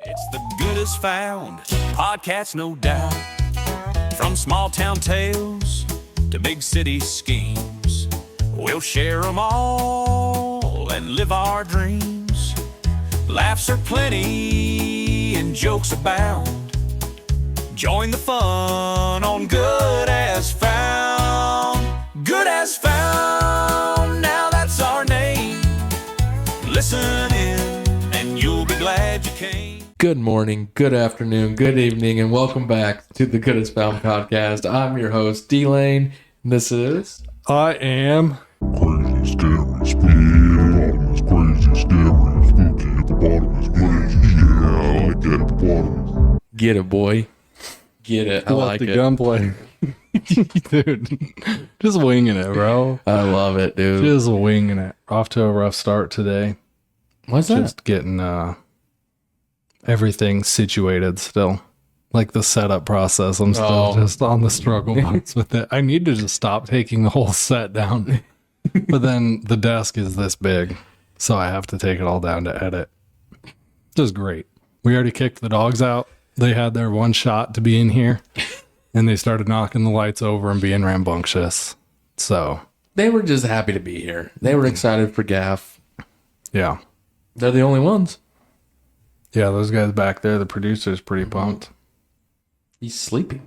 It's the goodest found podcast, no doubt. From small town tales to big city schemes, we'll share them all and live our dreams. Laughs are plenty and jokes abound. Join the fun on Good As Found. Good As Found, now that's our name. Listen in and you'll be glad you came. Good morning, good afternoon, good evening, and welcome back to the Good As Found podcast. I'm your host, D-Lane. This is... I am... Crazy, scary, spooky, hippopotamus, crazy, scary, spooky, hippopotamus, crazy, yeah, I like that hippopotamus. Get it, boy. Get it. I like the it. gunplay. Dude, just winging it, bro. I love it, dude. Just winging it. Off to a rough start today. What's that? Just getting everything situated still. Like the setup process. I'm still just on the struggle bus with it. I need to just stop taking the whole set down. But then the desk is this big, so I have to take it all down to edit. Just great. We already kicked the dogs out. They had their one shot to be in here, and they started knocking the lights over and being rambunctious. So They were just happy to be here. They were excited for GAF. yeah. They're the only ones. Yeah, those guys back there, the producer's pretty pumped. He's sleeping.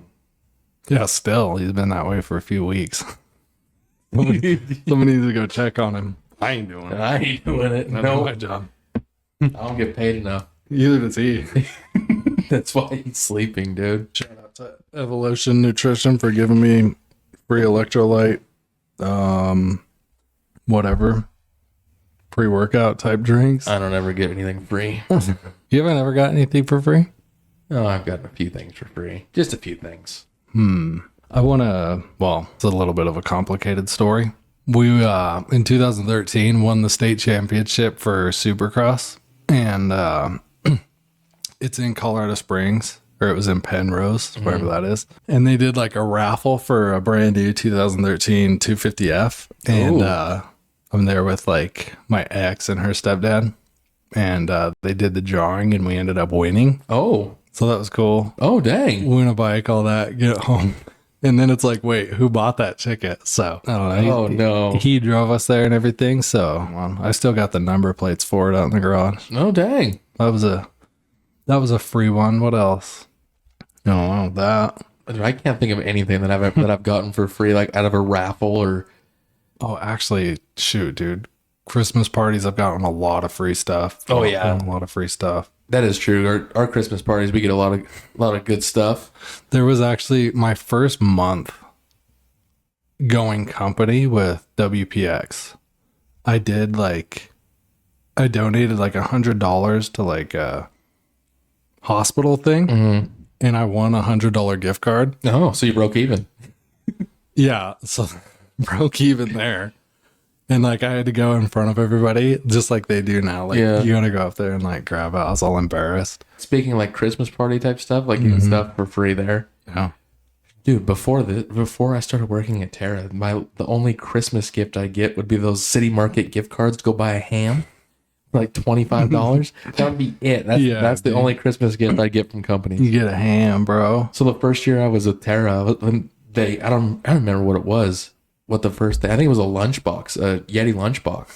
Yeah, still. He's been that way for a few weeks. Somebody needs to go check on him. I ain't doing it. I ain't doing it. That's No, my job. I don't get paid enough. Either does he. That's why he's sleeping, dude. Shout out to Evolution Nutrition for giving me free electrolyte, whatever, pre-workout type drinks. I don't ever get anything free. You haven't ever got anything for free? No, I've gotten a few things for free. Just a few things. I want to, well, it's a little bit of a complicated story. We, in 2013, won the state championship for Supercross, and it's in Colorado Springs, or it was in Penrose, wherever that is. And they did like a raffle for a brand new 2013 250F. And I'm there with like my ex and her stepdad. And they did the drawing and we ended up winning. Oh. So that was cool. Oh, dang. Win a bike, all that, get home. And then it's like, wait, who bought that ticket? So I don't know. Oh, no. He drove us there and everything. So well, I still got the number plates for it out in the garage. Oh, dang. That was a free one. What else? I don't know that. Dude, I can't think of anything that I've gotten for free, like out of a raffle or... Oh, actually, shoot, dude. Christmas parties, I've gotten a lot of free stuff. Oh, yeah. A lot of free stuff. That is true. Our Christmas parties, we get a lot of good stuff. There was actually my first month going company with WPX. I donated like $100 to like a hospital thing, and I won $100 gift card. Oh, so you broke even. Yeah, so broke even there. And like I had to go in front of everybody, just like they do now. Like you gotta go up there and like grab it. I was all embarrassed. Speaking of like Christmas party type stuff, like getting stuff for free there. Yeah. Dude, before I started working at Terra, the only Christmas gift I get would be those City Market gift cards to go buy a ham for like $25. That would be it. That's the only Christmas gift I get from companies. You get a ham, bro. So the first year I was with Terra, when I don't remember what it was. What the first thing, I think it was a lunchbox, a Yeti lunchbox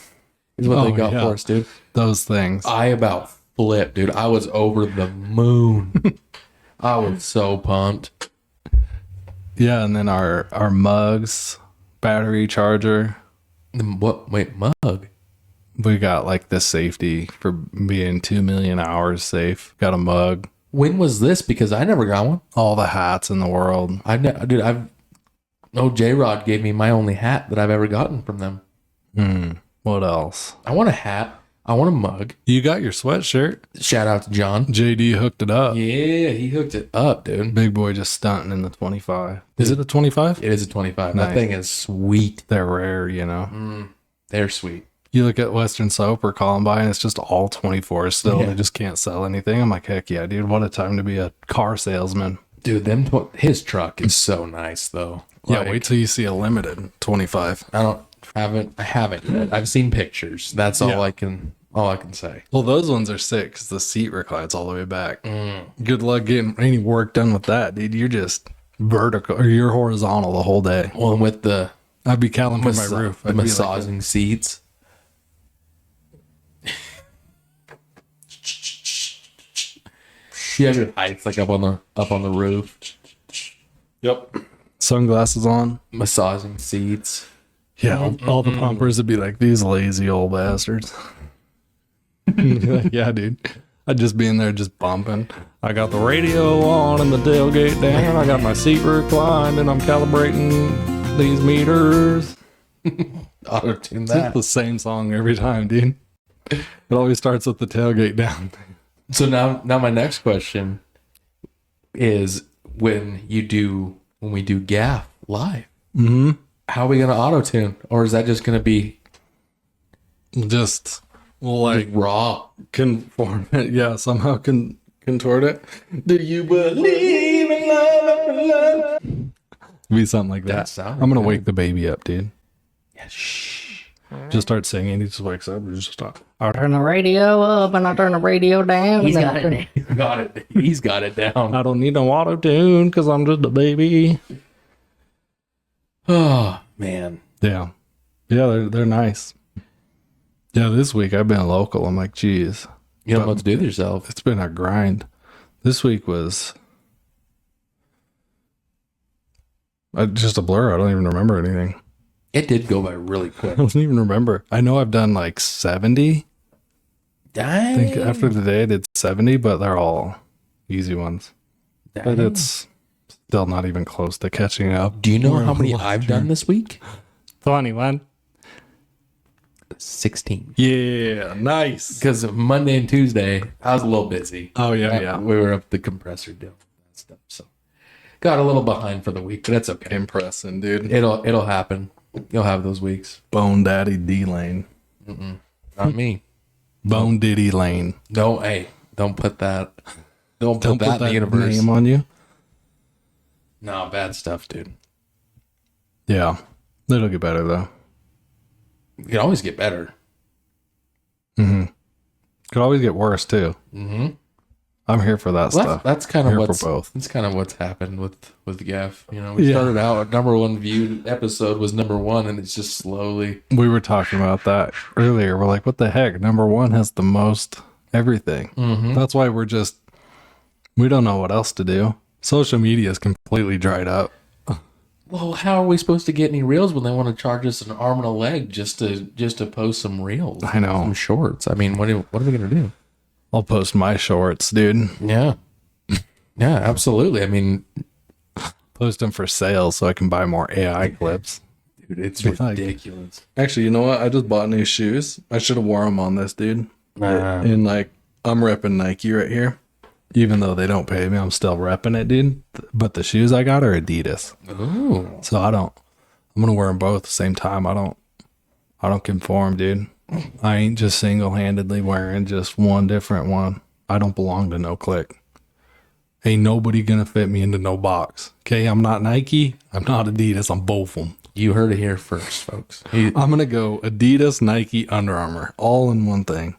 is what they got for us, dude. Those things. I about flipped, dude. I was over the moon. I was so pumped. Yeah, and then our mugs, battery charger. What? Wait, mug? We got like the safety for being 2 million hours safe. Got a mug. When was this? Because I never got one. All the hats in the world. J-Rod gave me my only hat that I've ever gotten from them. What else? I want a hat. I want a mug. You got your sweatshirt. Shout out to John. JD hooked it up. Yeah, he hooked it up, dude. Big boy just stunting in the 25. Is it a 25? It is a 25. Nice. That thing is sweet. They're rare, you know. They're sweet. You look at Western Soap or Columbine, it's just all 24 still. Yeah. They just can't sell anything. I'm like, heck yeah, dude. What a time to be a car salesman. Dude, his truck is so nice, though. Yeah, Like, wait till you see a limited 25. I haven't yet. I've seen pictures. That's all I can All I can say. Well, those ones are sick because the seat reclines all the way back. Good luck getting any work done with that, dude. You're just vertical or you're horizontal the whole day. Well, and with the I'd be calibrating my roof. the massaging seats. You have your heights like up on the roof. Yep. Sunglasses on. Massaging seats. Yeah, all the pumpers would be like, these lazy old bastards. Yeah, dude. I'd just be in there just bumping. I got the radio on and the tailgate down. I got my seat reclined and I'm calibrating these meters. Auto-tune It's that. the same song every time, dude. It always starts with the tailgate down. So now my next question is when we do GAF live, how are we gonna auto-tune? Or is that just gonna be Just like raw? conform it. Yeah, somehow contort it. Do you believe in love? Be something like that. That sounds I'm gonna good. wake the baby up, dude. Yeah, shh. Just start singing. He just wakes up. And just stop. I'll turn the radio up and I'll turn the radio down. He's got it. Got it. He's got it down. I don't need no auto tune because I'm just a baby. Oh man. Yeah, they're nice. Yeah, this week I've been local. I'm like, geez, You don't know what to do with yourself. it's been a grind. This week was just a blur. I don't even remember anything. It did go by really quick. I don't even remember. I know I've done like 70. I Dang. think after the day I did 70, but they're all easy ones. But it's still not even close to catching up. Do you know We're how many last I've year. done this week? 21. 16. Yeah, nice. Because Monday and Tuesday, I was a little busy. Oh yeah. We were up the compressor doing that stuff. So got a little behind for the week, but that's okay. Impressing, dude. It'll happen. You'll have those weeks. Bone Daddy D Lane. Not me. Bone Diddy Lane. No, hey, don't put that. Don't Don't put that in the universe. name on you. No, bad stuff, dude. Yeah. It'll get better though. You can always get better. Could always get worse too. Mm-hmm. I'm here for that Well, stuff. that's kind of Here for what's both. That's kind of what's happened with the GAF. You know, we Yeah. started out our number one viewed episode was number one, and it's just slowly. We were talking about that earlier. We're like, what the heck? Number one has the most everything. That's why we don't know what else to do. Social media is completely dried up. Well, how are we supposed to get any reels when they want to charge us an arm and a leg just to post some reels? I know. Some shorts. I mean, what are we gonna do? I'll post my shorts, dude. Yeah, yeah, absolutely. I mean, Post them for sale so I can buy more AI clips. dude, it's Like- ridiculous. Actually, you know what? I just bought new shoes. I should have worn them on this, dude. And like, I'm repping Nike right here. Even though they don't pay me, I'm still repping it, dude. But the shoes I got are Adidas. Ooh, So I'm gonna wear them both at the same time. I don't conform, dude. I ain't just single-handedly wearing just one different one. I don't belong to no clique. Ain't nobody gonna fit me into no box. Okay, I'm not Nike. I'm not Adidas. I'm both of them. you heard it here first, folks. I'm gonna go Adidas, Nike, Under Armour, all in one thing.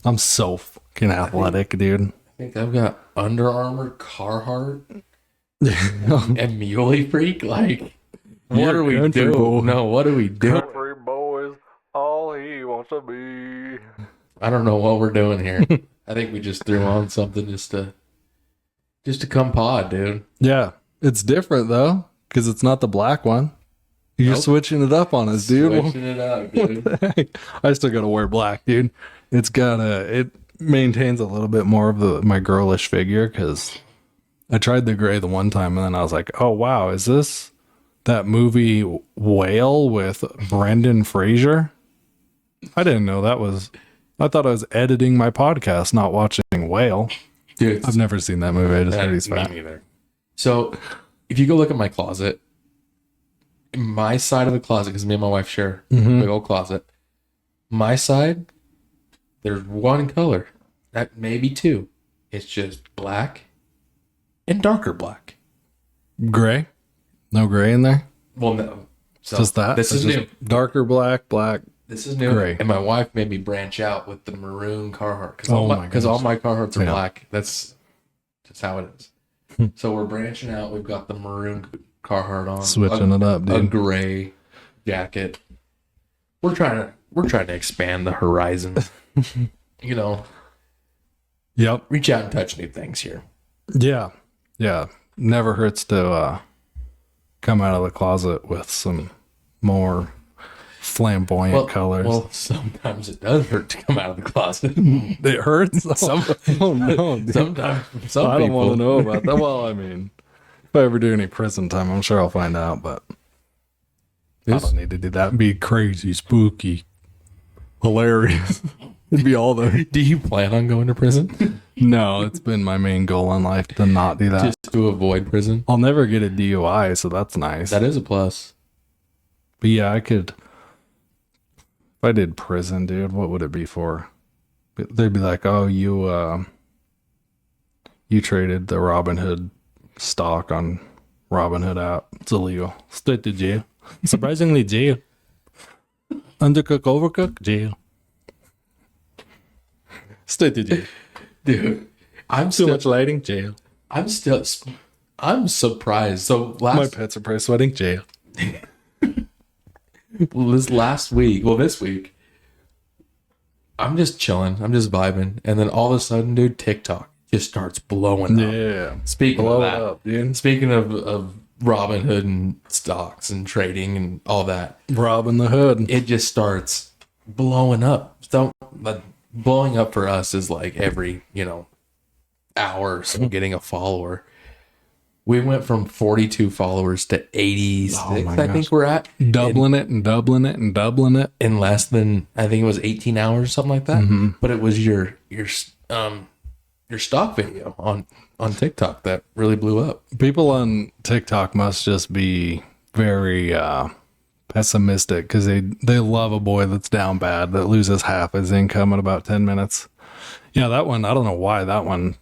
I'm so fucking athletic, dude. I think I've got Under Armour, Carhartt, and Muley Freak. Like, what are we country boy. doing? No, what are we doing? Country boys, all he wants to be. I don't know what we're doing here. I think we just threw on something just to come pod, dude. Yeah, it's different though, because it's not the black one. You're Nope. switching it up on us, dude. Switching it up, dude. I still gotta wear black, dude. It maintains a little bit more of my girlish figure because I tried the gray the one time and then I was like, oh wow, is this that movie Whale with Brendan Fraser? I didn't know that was. I thought I was editing my podcast, not watching Whale. Dude, I've never seen that movie. I just heard he's me fat. neither. So, if you go look at my closet, my side of the closet, because me and my wife share a big old closet, my side, there's one color, that maybe two. It's just black and darker black. Gray? No gray in there? Well, no. So Just that? This It's is just new. darker black, black. This is new. Gray. And my wife made me branch out with the maroon Carhartt. Because Oh all my Carhartts are Yeah. black. That's how it is. So we're branching out. We've got the maroon Carhartt on. Switching it up, A dude. gray jacket. We're trying to expand the horizon. You know, Yep. reach out and touch new things here. Yeah. Yeah. Never hurts to come out of the closet with some more flamboyant colors. Well, sometimes it does hurt to come out of the closet. It hurts. Oh no. dude. Sometimes some I don't people want to know about that. Well, I mean, if I ever do any prison time, I'm sure I'll find out, but I don't need to do that. It'd be crazy, spooky, hilarious. It'd be all the... Do you plan on going to prison? No, it's been my main goal in life to not do that. Just to avoid prison? I'll never get a DUI, so that's nice. That is a plus. But yeah, I could... If I did prison, dude, what would it be for? They'd be like, oh, you traded the Robinhood stock on Robinhood app. It's illegal. Straight to jail. Surprisingly, jail. Undercook, overcook, jail. Straight to jail. Dude, Too much lighting, jail. I'm surprised. So My pets are probably sweating, jail. this week, I'm just chilling. I'm just vibing. And then all of a sudden, dude, TikTok just starts blowing up. Yeah. Speaking Blow of it that, up, dude. speaking of Robinhood and stocks and trading and all that, Robbing the hood. it just starts blowing up. But blowing up for us is like every, hour or so getting a follower. We went from 42 followers to 86, Oh my I think gosh. we're at. Doubling it and doubling it and doubling it. In less than, I think it was 18 hours, something like that. But it was your stock video on TikTok that really blew up. People on TikTok must just be very pessimistic because they love a boy that's down bad, that loses half his income in about 10 minutes. Yeah, that one, I don't know why that one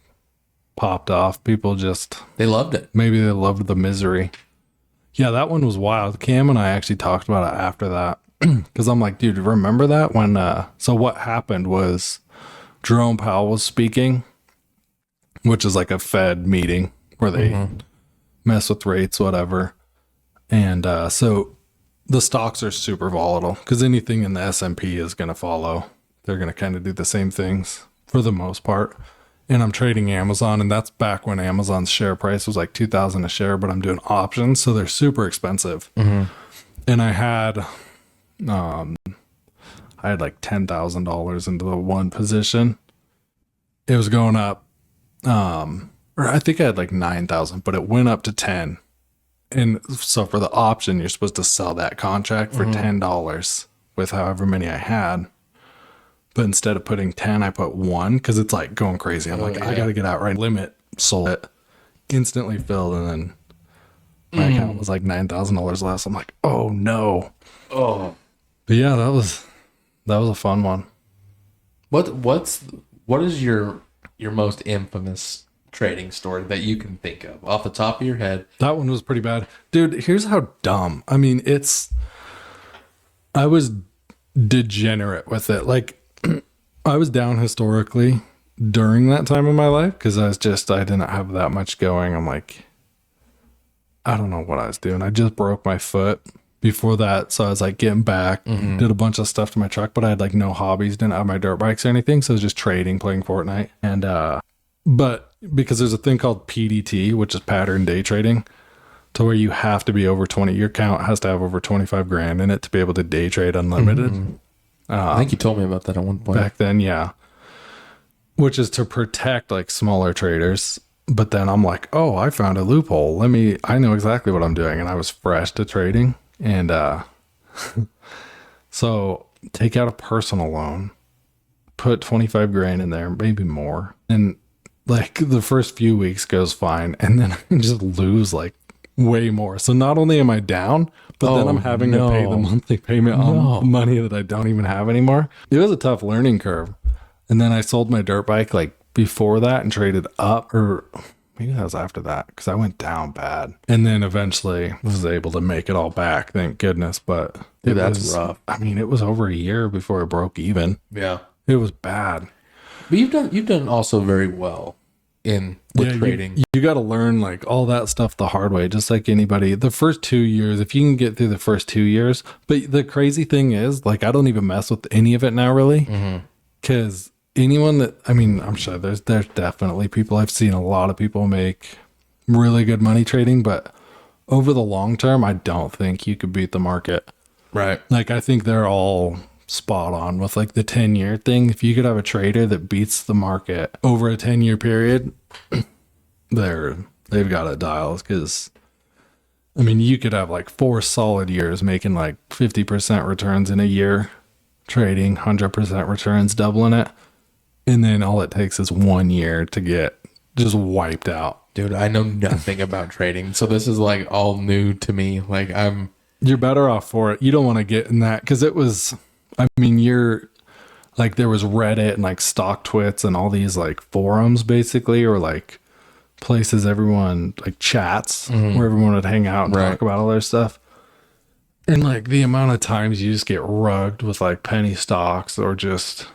popped off. People just, They loved it. maybe they loved the misery. Yeah, that one was wild. Cam and I actually talked about it after that because I'm like, dude, remember that when, so what happened was Jerome Powell was speaking, which is like a Fed meeting where they mess with rates, whatever. And so the stocks are super volatile because anything in the S&P is going to follow. They're going to kind of do the same things for the most part. And I'm trading Amazon, and that's back when Amazon's share price was like $2,000 a share, but I'm doing options, so they're super expensive. And I had like $10,000 into the one position. It was going up, or I think I had like 9,000, but it went up to 10. And so for the option, you're supposed to sell that contract for $10 with however many I had. But instead of putting 10, I put 1 because it's like going crazy. I'm like, I got to get out right. Limit, sold it, instantly filled. And then my account was like $9,000 less. I'm like, oh no. Oh. But yeah, that was a fun one. What is your most infamous trading story that you can think of off the top of your head? That one was pretty bad. Dude, here's how dumb. I mean, I was degenerate with it. Like, I was down historically during that time in my life because I didn't have that much going. I'm like, I don't know what I was doing. I just broke my foot before that. So I was like getting back, did a bunch of stuff to my truck, but I had like no hobbies, didn't have my dirt bikes or anything. So I was just trading, playing Fortnite. And, but because there's a thing called PDT, which is pattern day trading, to where you have to be over 20, your account has to have over 25 grand in it to be able to day trade unlimited. I think you told me about that at one point. Back then, yeah. Which is to protect like smaller traders. But then I'm like, oh, I found a loophole. I know exactly what I'm doing. And I was fresh to trading. And so take out a personal loan, put 25 grand in there, maybe more. And like the first few weeks goes fine. And then I just lose like way more. So not only am I down, but then I'm having to pay the monthly payment on money that I don't even have anymore. It was a tough learning curve. And then I sold my dirt bike like before that and traded up, or maybe that was after that because I went down bad, and then eventually was able to make it all back. Thank goodness. But Dude, that's rough. I mean, it was over a year before it broke even. Yeah. It was bad. But you've done also very well with trading. You got to learn like all that stuff the hard way, just like anybody. The first 2 years, if you can get through the first 2 years. But the crazy thing is, like, I don't even mess with any of it now, really, because anyone that, I mean, I'm sure there's definitely people. I've seen a lot of people make really good money trading, but over the long term, I don't think you could beat the market. Right. Like, I think they're all spot on with like the 10-year thing. If you could have a trader that beats the market over a 10-year period, they've got it dialed. Because I mean, you could have like 4 solid years making like 50% returns in a year, trading 100% returns, doubling it, and then all it takes is 1 year to get just wiped out. Dude, I know nothing about trading, so this is like all new to me. Like, you're better off for it. You don't want to get in that, because it was, I mean, you're like, there was Reddit and like Stock Twits and all these like forums basically, or like places everyone like chats where everyone would hang out and talk about all their stuff. And like the amount of times you just get rugged with like penny stocks or just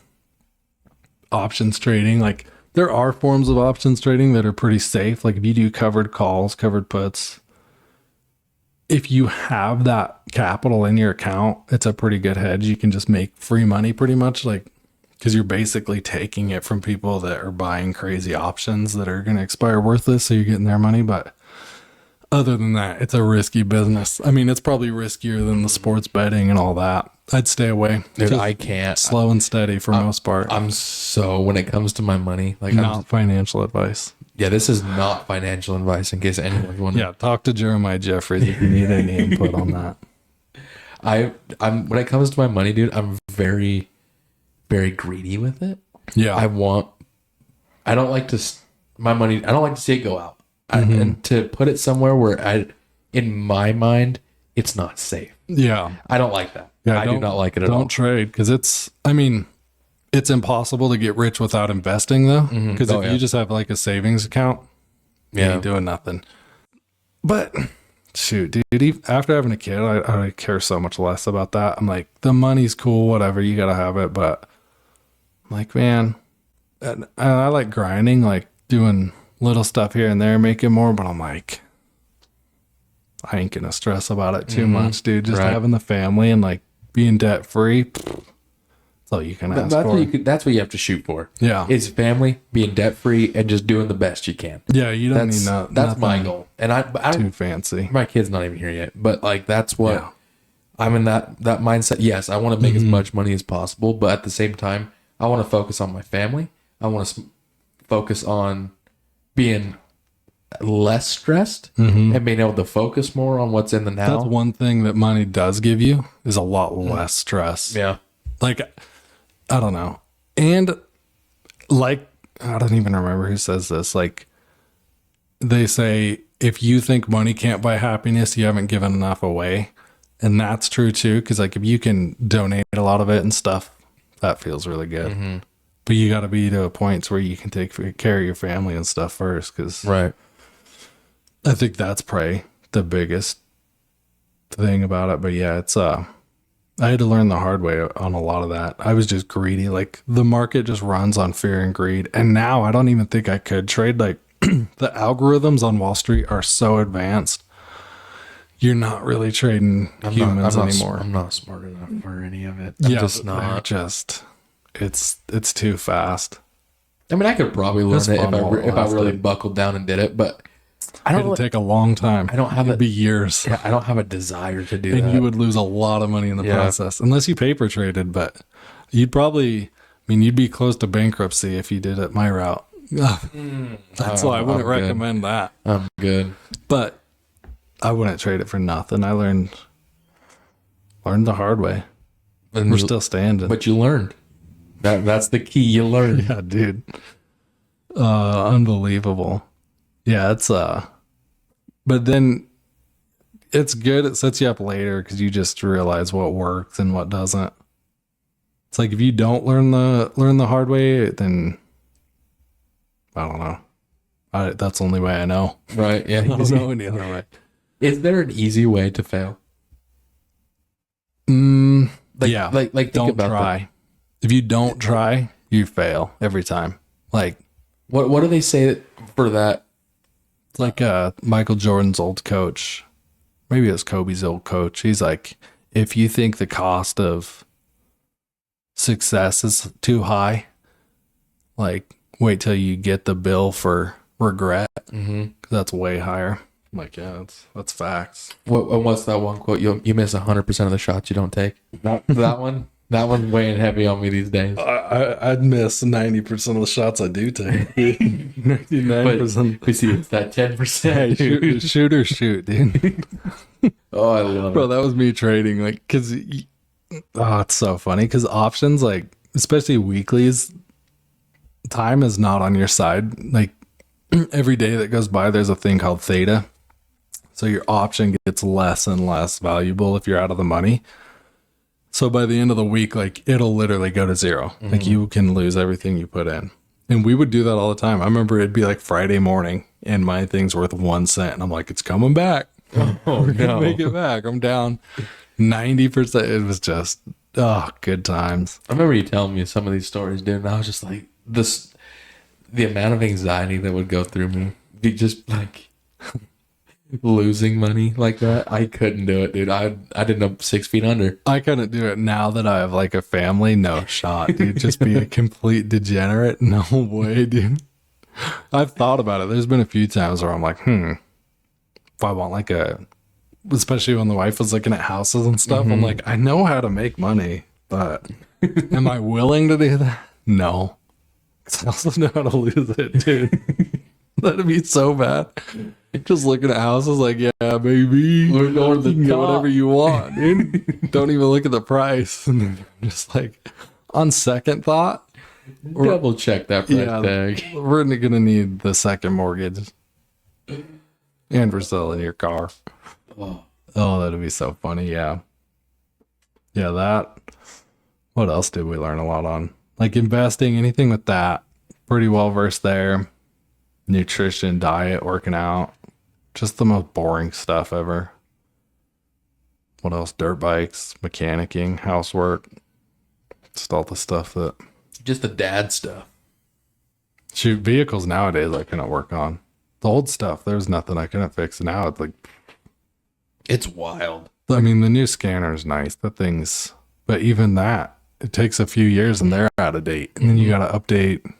options trading. Like, there are forms of options trading that are pretty safe. Like, if you do covered calls, covered puts, if you have that capital in your account, it's a pretty good hedge. You can just make free money pretty much, like, because you're basically taking it from people that are buying crazy options that are going to expire worthless. So you're getting their money. But other than that, it's a risky business. I mean, it's probably riskier than the sports betting and all that. I'd stay away. dude, I can't. Slow and steady for most part. I'm so, when it comes to my money, like, Not financial advice. yeah, this is not financial advice in case anyone's wondering. Yeah, talk to Jeremiah Jeffries if you need any input on that. I'm when it comes to my money, dude, I'm very, very greedy with it. Yeah. I don't like to see it go out. And to put it somewhere where in my mind, it's not safe. Yeah. I don't like that. Yeah, I do not like it at all. Don't trade, because it's impossible to get rich without investing, though. Because if you just have like a savings account, you ain't doing nothing. But shoot, dude, after having a kid, I care so much less about that. I'm like, the money's cool, whatever, you gotta have it. But I'm like, man, and I like grinding, like doing little stuff here and there, making more. But I'm like, I ain't gonna stress about it too much, dude. Just having the family and like being debt free, that's all you can ask for. That's what you have to shoot for. Yeah, is family, being debt free, and just doing the best you can. Yeah, you don't need nothing. That's my goal. And I too fancy. My kid's not even here yet, but like, that's what I'm in, that mindset. Yes, I want to make as much money as possible, but at the same time, I want to focus on my family. I want to focus on being less stressed and being able to focus more on what's in the now. That's one thing that money does give you, is a lot less stress. Yeah. Like, I don't know. And like, I don't even remember who says this. Like, they say, if you think money can't buy happiness, you haven't given enough away. And that's true too. Cause like, if you can donate a lot of it and stuff, that feels really good. But you got to be to a point where you can take care of your family and stuff first. Cause I think that's probably the biggest thing about it. But yeah, it's I had to learn the hard way on a lot of that. I was just greedy. Like, the market just runs on fear and greed. And now I don't even think I could trade. Like, the algorithms on Wall Street are so advanced. You're not really trading humans anymore. I'm not smart enough for any of it. It's too fast. I mean, I could probably learn it if I really buckled down and did it, but It'd take a long time. It'd be years. Yeah, I don't have a desire to do that. And you would lose a lot of money in the process, unless you paper traded. But you'd be close to bankruptcy if you did it my route. That's why I wouldn't recommend that. I'm good. But I wouldn't trade it for nothing. I learned the hard way. And we're still standing. But you learned. That's the key. You learned. Yeah, dude. Unbelievable. Yeah, it's but then it's good. It sets you up later because you just realize what works and what doesn't. It's like, if you don't learn the hard way, then I don't know. That's the only way I know. Right. Yeah. I don't know any other way. Is there an easy way to fail? Yeah. Like think Don't about try. If you don't try, you fail every time. Like, what do they say for that? it's like Michael Jordan's old coach. Maybe it was Kobe's old coach. He's like, if you think the cost of success is too high, like, wait till you get the bill for regret. Mm-hmm. 'Cause that's way higher. I'm like, yeah, that's facts. What's that one quote? You miss 100% of the shots you don't take. That one. That one's weighing heavy on me these days. I'd miss 90% of the shots I do take. 99%. We see it's that 10%. Hey, shoot or shoot, dude. Oh, I love Bro, it. that was me trading. Like, because, it's so funny. Because options, like, especially weeklies, time is not on your side. Like, every day that goes by, there's a thing called theta. So your option gets less and less valuable if you're out of the money. So by the end of the week, like, it'll literally go to zero. Mm-hmm. Like, you can lose everything you put in. And we would do that all the time. I remember it'd be like Friday morning and my thing's worth 1 cent. And I'm like, it's coming back. Oh, We're gonna no. make it back. I'm down 90%. It was just, good times. I remember you telling me some of these stories, dude, and I was just like, the amount of anxiety that would go through me, be just like losing money like that. I couldn't do it, dude. I didn't know 6 feet under. I couldn't do it now that I have like a family. No shot, dude. Just be a complete degenerate. No way, dude. I've thought about it. There's been a few times where I'm like, if I want like especially when the wife was looking at houses and stuff, I'm like, I know how to make money, but am I willing to do that? No. 'Cause I also know how to lose it, dude. That'd be so bad. Just looking at houses like, yeah, baby. We're going to You the can get top. whatever you want, dude. Don't even look at the price. And then I'm just like, on second thought, Double check that price yeah, tag. we're gonna need the second mortgage. And we're selling your car. Oh, that'd be so funny, yeah. Yeah, that. What else did we learn a lot on? Like investing, anything with that. Pretty well versed there. Nutrition, diet, working out. Just the most boring stuff ever. What else? Dirt bikes, mechanicking, housework. Just all the stuff that... Just the dad stuff. Shoot, vehicles nowadays I couldn't work on. The old stuff, there's nothing I couldn't fix. Now it's like... It's wild. I mean, the new scanner is nice. The things... But even that, it takes a few years and they're out of date. And then you got to update...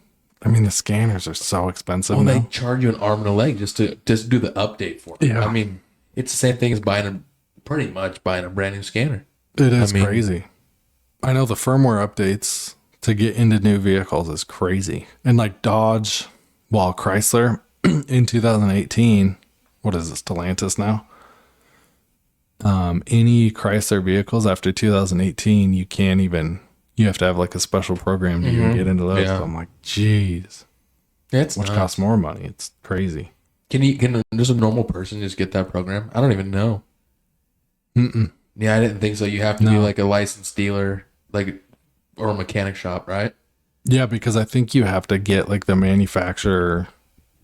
I mean, the scanners are so expensive Well, now. they charge you an arm and a leg just to do the update for it. Yeah. I mean, it's the same thing as pretty much buying a brand new scanner. It is I mean- crazy. I know the firmware updates to get into new vehicles is crazy. And like Dodge, Chrysler in 2018, what is this, Stellantis now? Any Chrysler vehicles after 2018, you have to have like a special program to even get into those. Yeah. So I'm like, geez, It's which nuts. costs more money. It's crazy. Can just a normal person just get that program? I don't even know. Yeah, I didn't think so. You have to be No. like a licensed dealer, like, or a mechanic shop, right? Yeah, because I think you have to get like the manufacturer.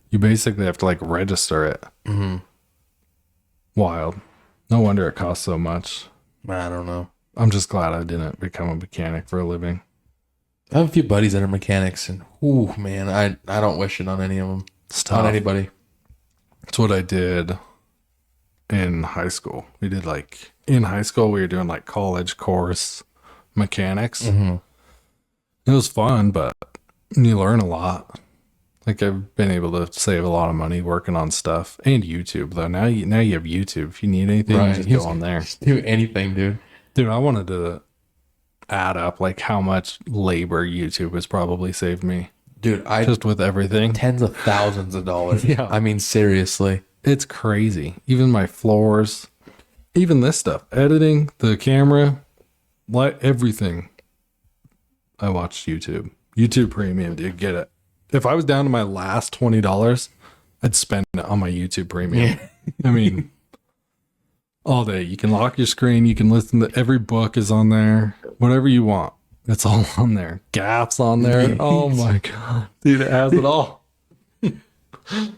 You basically have to like register it. Mm-hmm. Wild. No wonder it costs so much. I don't know. I'm just glad I didn't become a mechanic for a living. I have a few buddies that are mechanics, and ooh, man, I don't wish it on any of them. It's On tough. anybody. That's what I did in high school. In high school, we were doing like college course mechanics. Mm-hmm. It was fun, but you learn a lot. Like I've been able to save a lot of money working on stuff, and YouTube though. Now you have YouTube. If you need anything, Right. just go on there. Do anything, dude. Dude, I wanted to add up like how much labor YouTube has probably saved me Dude, just with everything. tens of thousands of dollars. Yeah. I mean, seriously. It's crazy. Even my floors, even this stuff, editing, the camera, everything. I watched YouTube. YouTube Premium, dude, get it. If I was down to my last $20, I'd spend it on my YouTube Premium. I mean, all day. You can lock your screen. You can listen to every book is on there. Whatever you want. It's all on there. GAF's on there. Oh my God. Dude, it has it all.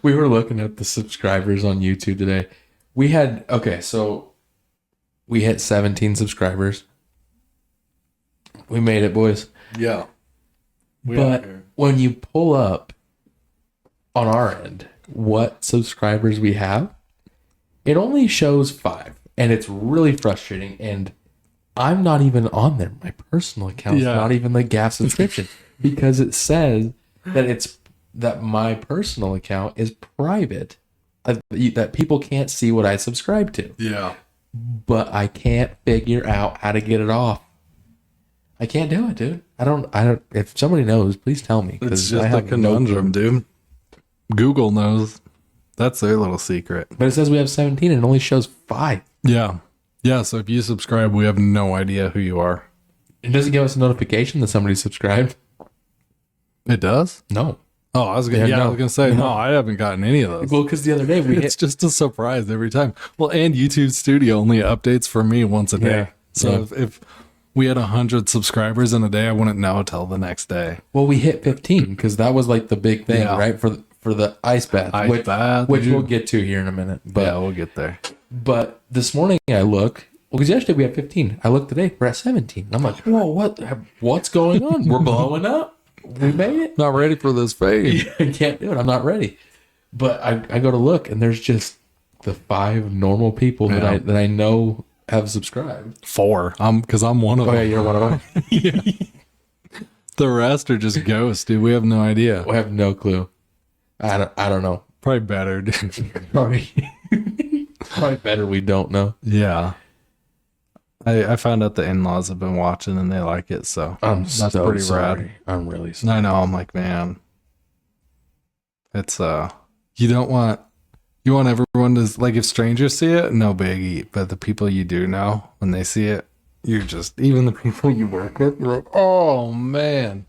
We were looking at the subscribers on YouTube today. We had so we hit 17 subscribers. We made it, boys. Yeah. But when you pull up on our end what subscribers we have, it only shows 5, and it's really frustrating. And I'm not even on there. My personal account is not even the GAF subscription because it says that my personal account is private, that people can't see what I subscribe to. Yeah. But I can't figure out how to get it off. I can't do it, dude. I don't. If somebody knows, please tell me. It's just a conundrum, dude. Google knows. That's their little secret. But it says we have 17 and it only shows 5. Yeah. Yeah, so if you subscribe, we have no idea who you are. It doesn't give us a notification that somebody subscribed. It does? No. Oh, I was gonna say no. I haven't gotten any of those. Well, because the other day it's just a surprise every time. Well, and YouTube Studio only updates for me once a day. Yeah. So if we had 100 subscribers in a day, I wouldn't know till the next day. Well, we hit 15 because that was like the big thing, right? For the ice bath, which we'll get to here in a minute. But yeah, we'll get there. But this morning I look, because yesterday we had 15. I looked today, we're at 17. I'm like, whoa, what's going on? We're blowing up. We made it. Not ready for this phase. I can't do it. I'm not ready. But I go to look, and there's just the 5 normal people that I know have subscribed. 4. Because I'm one of them. Oh, yeah, you're one of them. Yeah. The rest are just ghosts, dude. We have no idea. I have no clue. I don't know. Probably better, dude. Probably better we don't know. Yeah. I found out the in-laws have been watching and they like it, so that's so pretty sorry. rad. I'm really sorry. I know. I'm like, man, it's you want everyone to, like, if strangers see it, no biggie, but the people you do know, when they see it, you're just, even the people you work with, you're like, oh man.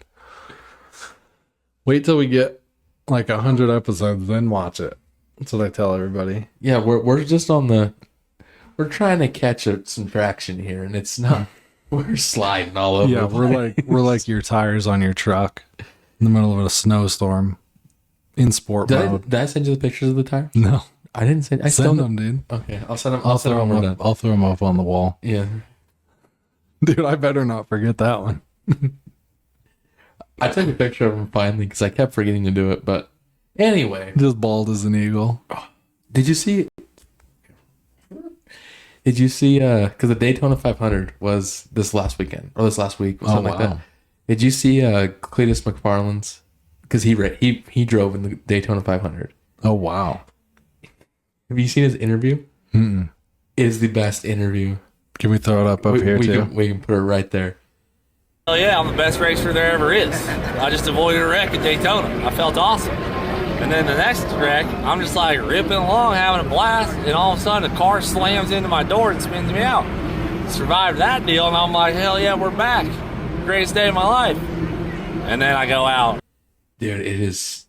Wait till we get like 100 episodes, then watch it. That's what I tell everybody. Yeah, we're just we're trying to catch some traction here, and it's not. We're sliding all over. Yeah, we're like your tires on your truck in the middle of a snowstorm in sport mode. Did I send you the pictures of the tires? No, I didn't send. I send them, dude. Okay, I'll send them. I'll throw them up on the wall. Yeah, dude, I better not forget that one. I took a picture of them finally because I kept forgetting to do it. But anyway, just bald as an eagle. Did you see? Because the Daytona 500 was this last weekend or this last week or something like that. Did you see Cletus McFarland's? Because he drove in the Daytona 500. Oh wow! Have you seen his interview? Mm-mm. It is the best interview. Can we throw it up here too? We can put it right there. Hell yeah, I'm the best racer there ever is. I just avoided a wreck at Daytona. I felt awesome. And then the next wreck, I'm just like ripping along, having a blast, and all of a sudden a car slams into my door and spins me out. Survived that deal, and I'm like, hell yeah, we're back. Greatest day of my life. And then I go out. Dude, it is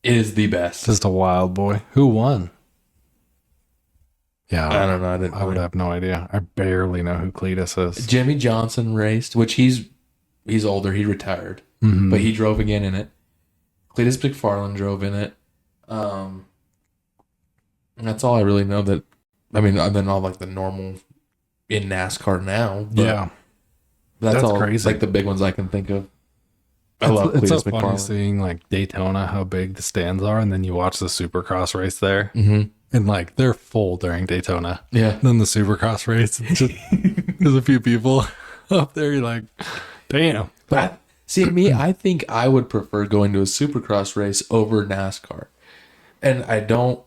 the best. Just a wild boy. Who won? Yeah, I don't know. I would have no idea. I barely know who Cletus is. Jimmy Johnson raced, which he's older. He retired, but he drove again in it. Cletus McFarland drove in it. And that's all I really know. That I mean, other than all like the normal in NASCAR now. But yeah, that's all crazy. like the big ones I can think of. It's so funny seeing like Daytona, how big the stands are, and then you watch the Supercross race there, and like they're full during Daytona. Yeah. Then the Supercross race, it's just, there's a few people up there. You're like, damn. But see, me, I think I would prefer going to a Supercross race over NASCAR, and I don't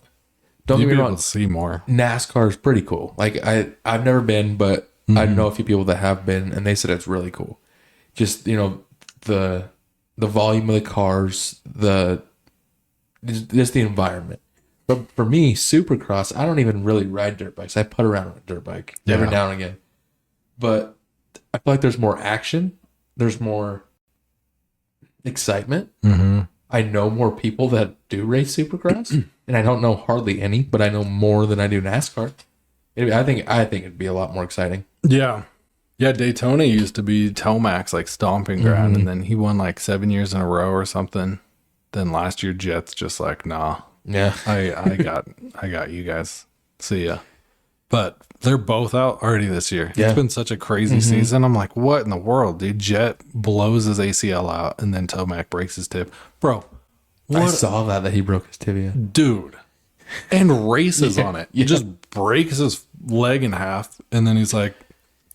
get me wrong. To see more. NASCAR is pretty cool. Like I've never been, but I know a few people that have been, and they said it's really cool. Just the volume of the cars, just the environment. But for me, Supercross, I don't even really ride dirt bikes. I put around on a dirt bike every now and again. But I feel like there's more action. There's more excitement. I know more people that do race Supercross, and I don't know hardly any, but I know more than I do NASCAR. I think it'd be a lot more exciting. Yeah. Yeah, Daytona used to be Tomac's like stomping ground, and then he won like 7 years in a row or something. Then last year, Jet's just like, nah, Yeah. I got you guys. See ya. But they're both out already this year. Yeah. It's been such a crazy season. I'm like, what in the world, dude? Jet blows his ACL out, and then Tomac breaks his tib. Bro, I saw that he broke his tibia. dude, and races on it. He just breaks his leg in half, and then he's like,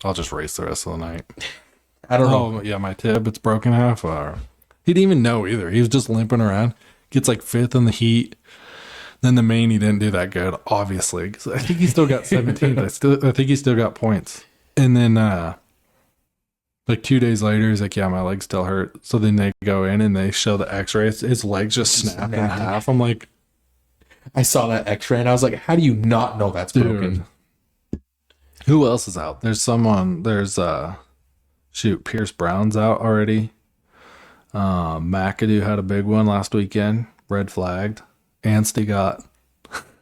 I'll just race the rest of the night. I don't know. Oh, yeah, my tib, it's broken in half. He didn't even know either. He was just limping around. Gets like 5th in the heat. Then the main, he didn't do that good, obviously. 'Cause I think he still got 17th. I think he still got points. And then like 2 days later, he's like, yeah, my leg still hurt. So then they go in and they show the x-ray. His legs just snap in half. I'm like, I saw that x-ray and I was like, how do you not know that's broken? Who else is out? There's someone, Pierce Brown's out already. McAdoo had a big one last weekend, red flagged. Anstey got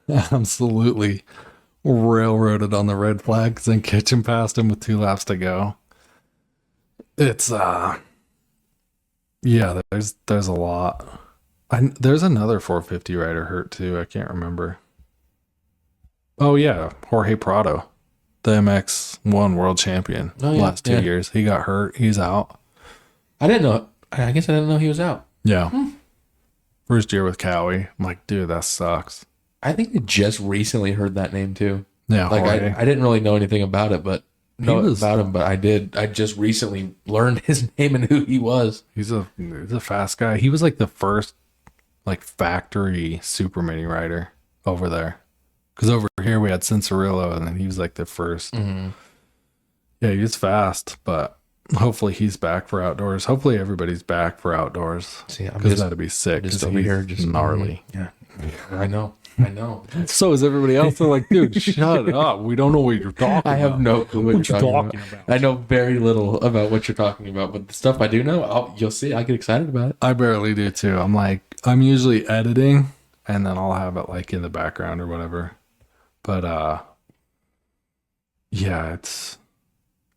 absolutely railroaded on the red flags and kitchen passed him with 2 laps to go. It's yeah, there's a lot. There's another 450 rider hurt too. I can't remember. Oh yeah, Jorge Prado, the MX1 world champion last 2 years. He got hurt. He's out. I didn't know. I guess I didn't know he was out. Yeah. First year with Cowie. I'm like, dude, that sucks. I think I just recently heard that name too. Yeah, like I didn't really know anything about it, but about him. But I did. I just recently learned his name and who he was. He's a fast guy. He was like the first like factory super mini rider over there. Because over here we had Cincerillo, and then he was like the first. Mm-hmm. Yeah, he was fast, but hopefully he's back for outdoors. Hopefully everybody's back for outdoors. Because that'd be sick. Just over here, just gnarly. Yeah, I know. So is everybody else. They're like, dude, shut up. We don't know what you're talking about. I have no clue what you're talking about. I know very little about what you're talking about, but the stuff I do know, you'll see. I get excited about it. I barely do too. I'm usually editing, and then I'll have it like in the background or whatever. But yeah, it's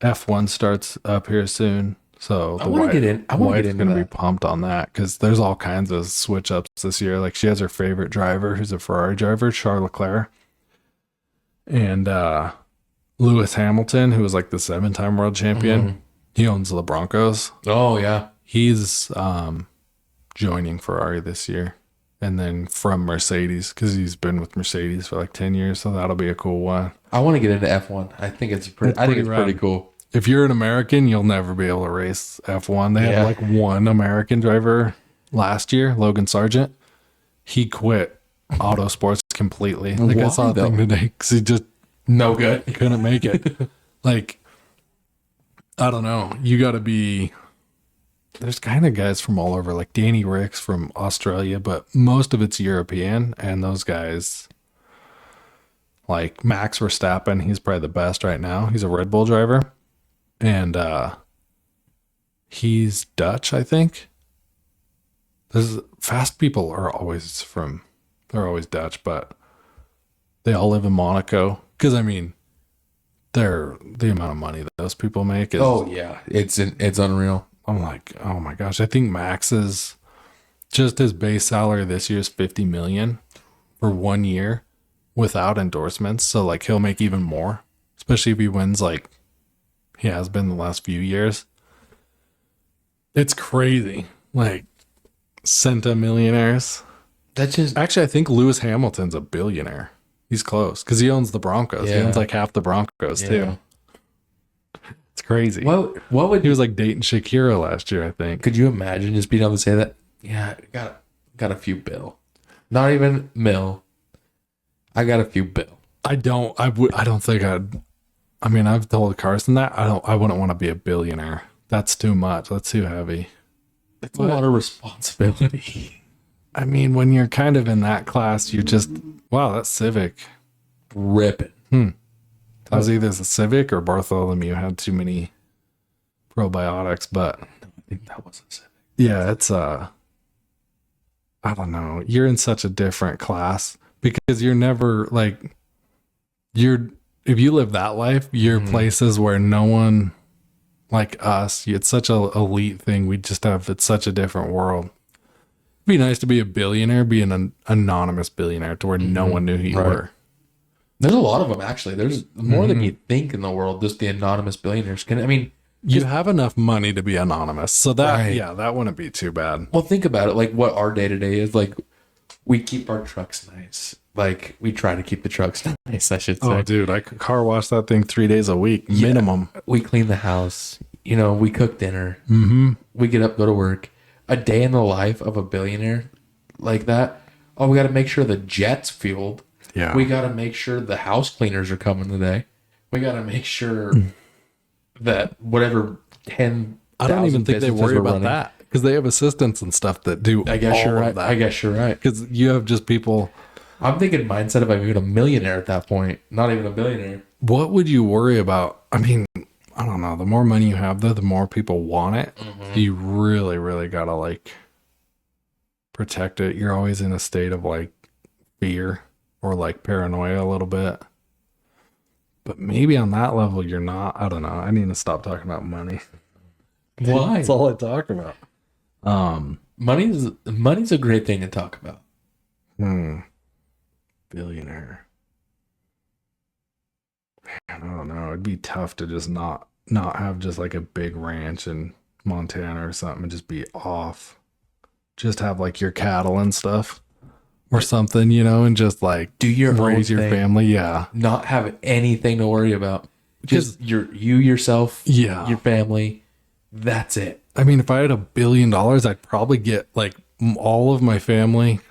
F1 starts up here soon, so I want to get in. I want to get into gonna be pumped on that because there's all kinds of switch ups this year. Like she has her favorite driver, who's a Ferrari driver, Charles Leclerc, and Lewis Hamilton, who was like the 7-time world champion. Mm-hmm. He owns the Broncos. Oh yeah, he's joining Ferrari this year. And then from Mercedes, because he's been with Mercedes for like 10 years. So that'll be a cool one. I want to get into F1. I think it's pretty cool. If you're an American, you'll never be able to race F1. They had like one American driver last year, Logan Sargent. He quit autosports completely. Like I saw a thing today because he just no good. Couldn't make it. Like, I don't know. You got to be... There's kind of guys from all over, like Danny Ricks from Australia, but most of it's European. And those guys, like Max Verstappen, he's probably the best right now. He's a Red Bull driver. And he's Dutch, I think. Fast people are always they're always Dutch, but they all live in Monaco. Because, I mean, the amount of money that those people make is... Oh, yeah. It's unreal. I'm like, oh my gosh, I think Max's just his base salary this year is $50 million for 1 year without endorsements. So like he'll make even more, especially if he wins like he has been the last few years. It's crazy. Like centimillionaires. That's just actually, I think Lewis Hamilton's a billionaire. He's close because he owns the Broncos. Yeah. He owns like half the Broncos too. It's crazy. What would he was like dating Shakira last year, I think. Could you imagine just being able to say that? Yeah, got a few bill. Not even mil. I got a few bill. I don't think I mean, I've told Carson that. I wouldn't want to be a billionaire. That's too much. That's too heavy. That's a lot of responsibility. I mean, when you're kind of in that class, you just wow, that's Civic. Ripping. That was either the Civic or Bartholomew had too many probiotics, but I think that was a Civic. Yeah, it's I don't know. You're in such a different class because you're never like if you live that life, you're places where no one like us. It's such a elite thing. It's such a different world. be nice to be a billionaire, be an anonymous billionaire to where no one knew who you were. There's a lot of them, actually. There's more than you think in the world, just the anonymous billionaires. You have enough money to be anonymous. So that, that wouldn't be too bad. Well, think about it. Like, what our day-to-day is, like, we keep our trucks nice. Like, we try to keep the trucks nice, I should say. Oh, dude, I could car wash that thing 3 days a week, minimum. We clean the house. We cook dinner. We get up, go to work. A day in the life of a billionaire like that. Oh, we got to make sure the jet's fueled. Yeah. We got to make sure the house cleaners are coming today. We got to make sure that whatever 10. I don't even think they worry about that because they have assistants and stuff that do. I guess you're right. That. I guess you're right. Because you have just people. I'm thinking mindset of even a millionaire at that point, not even a billionaire. What would you worry about? I mean, I don't know. The more money you have, though, the more people want it. You really, really gotta like protect it. You're always in a state of like fear or like paranoia a little bit. But maybe on that level, you're not. I don't know. I need to stop talking about money. Why? That's all I talk about. Money's a great thing to talk about. Billionaire. Man, I don't know. It'd be tough to just not have just like a big ranch in Montana or something and just be off. Just have like your cattle and stuff or something, and just like do your raise your family. Yeah. Not have anything to worry about. Just you yourself, your family. That's it. I mean, if I had $1 billion, I'd probably get like all of my family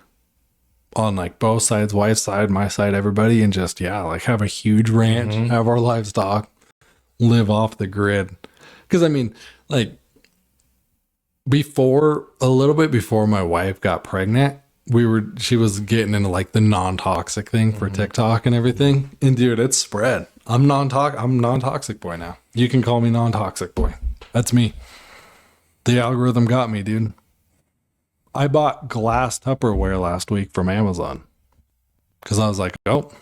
on like both sides, wife's side, my side, everybody, and just like have a huge ranch, have our livestock, live off the grid. Because I mean, like a little bit before my wife got pregnant, she was getting into like the non-toxic thing for TikTok and everything. And dude, it's spread. I'm non-toxic boy now. You can call me non-toxic boy. That's me. The algorithm got me, dude. I bought glass Tupperware last week from Amazon because I was like, oh,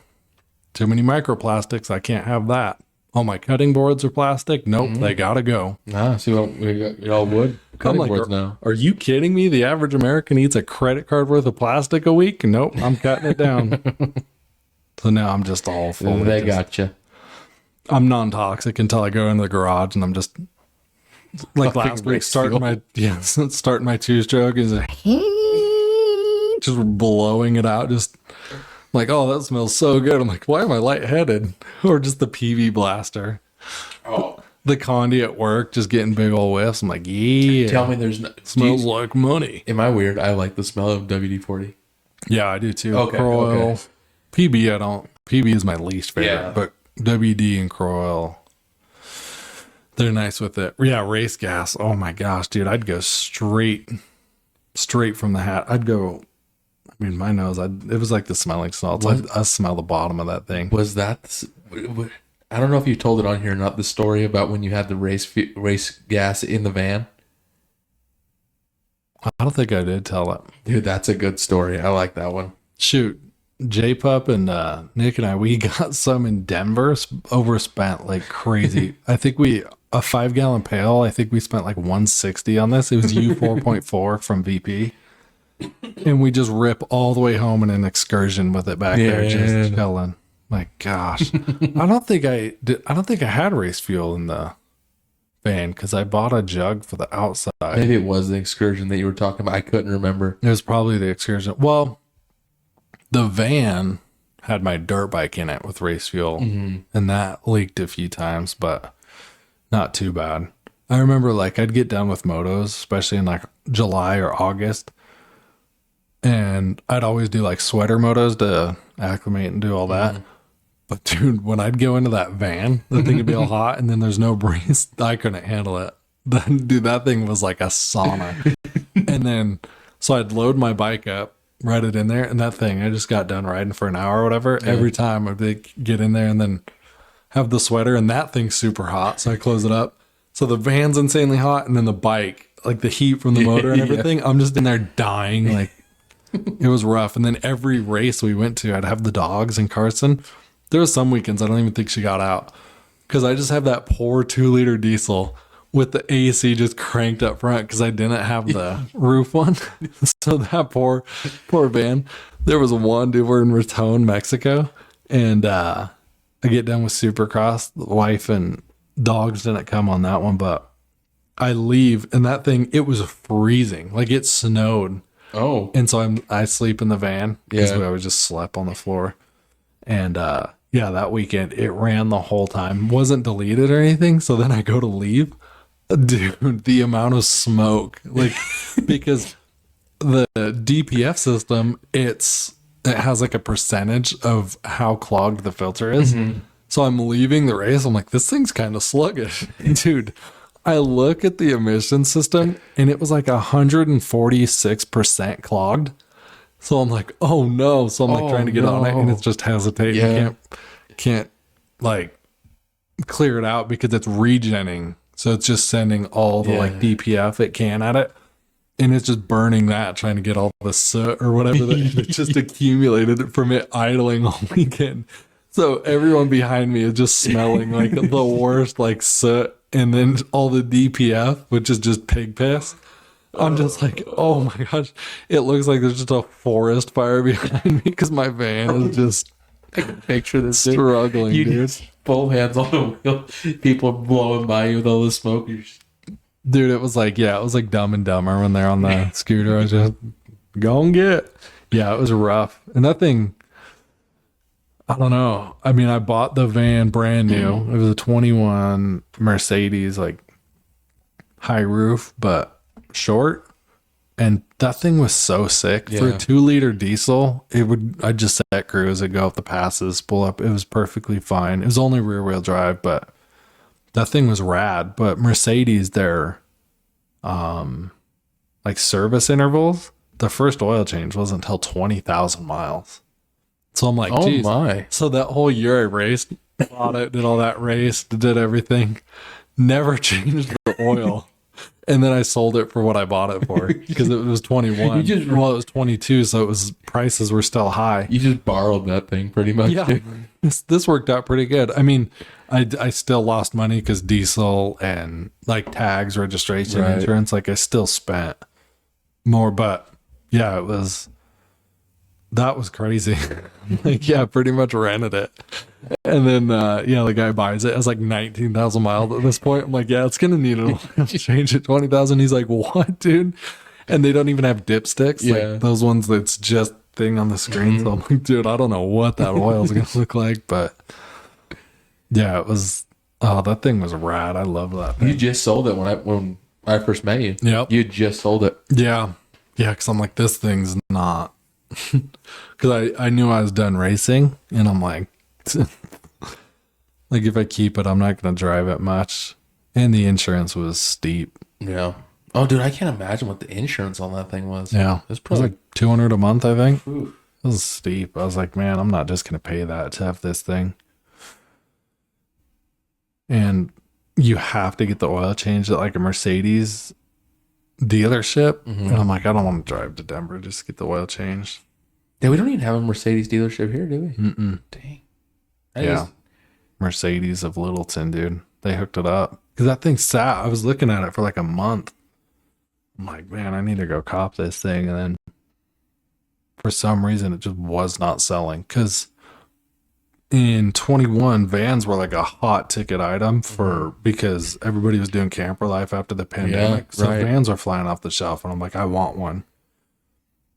too many microplastics. I can't have that. All my cutting boards are plastic. Nope, they gotta go. See what we got? Y'all wood cutting boards now. Are you kidding me? The average American eats a credit card worth of plastic a week? Nope, I'm cutting it down. So now I'm just all full. They gotcha. I'm non-toxic until I go into the garage and I'm just like last week starting my two-stroke is just blowing it out. Just like, oh, that smells so good. I'm like, why am I lightheaded? Or just the PV blaster. Oh, the Condi at work, just getting big old whiffs. I'm like, yeah. Tell me there's no smells like money. Am I weird? I like the smell of WD-40. Yeah, I do too. Okay. Crow oil. PB, I don't. PB is my least favorite, but WD and Crow oil, they're nice with it. Yeah, race gas. Oh my gosh, dude, I'd go straight from the hat. I'd go. I mean, my nose. It was like the smelling salts. I smell the bottom of that thing. Was that? I don't know if you told it on here or not. The story about when you had the race gas in the van. I don't think I did tell it. Dude, that's a good story. I like that one. Shoot, J-Pup and Nick and I, we got some in Denver, overspent like crazy. I think a 5-gallon pail, I think we spent like $160 on this. It was U 4.4 from VP. And we just rip all the way home in an excursion with it back there, just chilling. My gosh. I don't think I had race fuel in the van because I bought a jug for the outside. Maybe it was the excursion that you were talking about. I couldn't remember. It was probably the excursion. Well, the van had my dirt bike in it with race fuel, and that leaked a few times, but not too bad. I remember like I'd get done with motos, especially in like July or August, and I'd always do like sweater motos to acclimate and do all that. But dude, when I'd go into that van, the thing would be all hot, and then there's no breeze. I couldn't handle it. Then, dude, that thing was like a sauna. And then, so I'd load my bike up, ride it in there, and that thing, I just got done riding for an hour or whatever. Yeah. Every time I'd get in there and then have the sweater, and that thing's super hot. So I close it up. So the van's insanely hot, and then the bike, like the heat from the motor and everything, I'm just in there dying. Like, it was rough. And then every race we went to, I'd have the dogs and Carson. There was some weekends I don't even think she got out because I just have that poor 2-liter diesel with the AC just cranked up front because I didn't have the roof one. So that poor van. There was one dude, we're in Raton, Mexico, and I get done with Supercross. The wife and dogs didn't come on that one, but I leave and that thing, it was freezing. Like it snowed. Oh. And so I sleep in the van because Yeah. I was just slept on the floor. And yeah, that weekend it ran the whole time. Wasn't deleted or anything. So then I go to leave. Dude, the amount of smoke. Like because the DPF system, it has like a percentage of how clogged the filter is. So I'm leaving the race. I'm like, this thing's kind of sluggish. Dude, I look at the emission system and it was like 146% clogged. So I'm like, oh no. So I'm like trying to get on it and it's just hesitating. Yeah. Can't like clear it out because it's regenning. So it's just sending all the like DPF it can at it. And it's just burning that, trying to get all the soot or whatever that it just accumulated from it idling all weekend. So everyone behind me is just smelling like the worst, like soot, and then all the DPF, which is just pig piss. I'm just like, oh my gosh, it looks like there's just a forest fire behind me because my van is just I can picture this struggling, you dude. just both hands on the wheel. People blowing by you with all the smoke. Dude, it was like Dumb and Dumber when they're on the scooter. I was just go and get. Yeah, it was rough. And that thing, I don't know. I mean, I bought the van brand new. It was a 21 Mercedes, like high roof, but short. And that thing was so sick. For a 2-liter diesel, I'd just set cruise, it'd go up the passes, pull up. It was perfectly fine. It was only rear wheel drive, but that thing was rad. But Mercedes, their like service intervals, the first oil change wasn't until 20,000 miles. So I'm like, geez. My. So that whole year I raced, bought it, did all that race, did everything, never changed the oil. And then I sold it for what I bought it for because it was 21. It was 22, so prices were still high. You just borrowed that thing pretty much. Yeah, this worked out pretty good. I mean, I still lost money because diesel and like tags, registration, insurance. Like I still spent more, but yeah, that was crazy. Like, yeah, pretty much rented it. And then, the guy buys it. It's like 19,000 miles at this point. I'm like, yeah, it's going to need an oil change at 20,000. He's like, what, dude? And they don't even have dipsticks. Like those ones that's just thing on the screen. So I'm like, dude, I don't know what that oil is going to look like. But yeah, that thing was rad. I love that thing. You just sold it when I first met you. Yep. You just sold it. Yeah. Yeah, because I'm like, this thing's not. Because I knew I was done racing, and I'm like, if I keep it, I'm not going to drive it much. And the insurance was steep. Yeah. Oh, dude, I can't imagine what the insurance on that thing was. Yeah. It was like $200 a month, I think. Ooh. It was steep. I was like, man, I'm not just going to pay that to have this thing. And you have to get the oil changed at like a Mercedes dealership. And I'm like, I don't want to drive to Denver just to get the oil changed. Yeah, we don't even have a Mercedes dealership here, do we? Dang. Mercedes of Littleton, dude. They hooked it up. Because that thing sat. I was looking at it for like a month. I'm like, man, I need to go cop this thing. And then for some reason, it just was not selling. Because in 21, vans were like a hot ticket item because everybody was doing camper life after the pandemic. Yeah, so vans are flying off the shelf. And I'm like, I want one.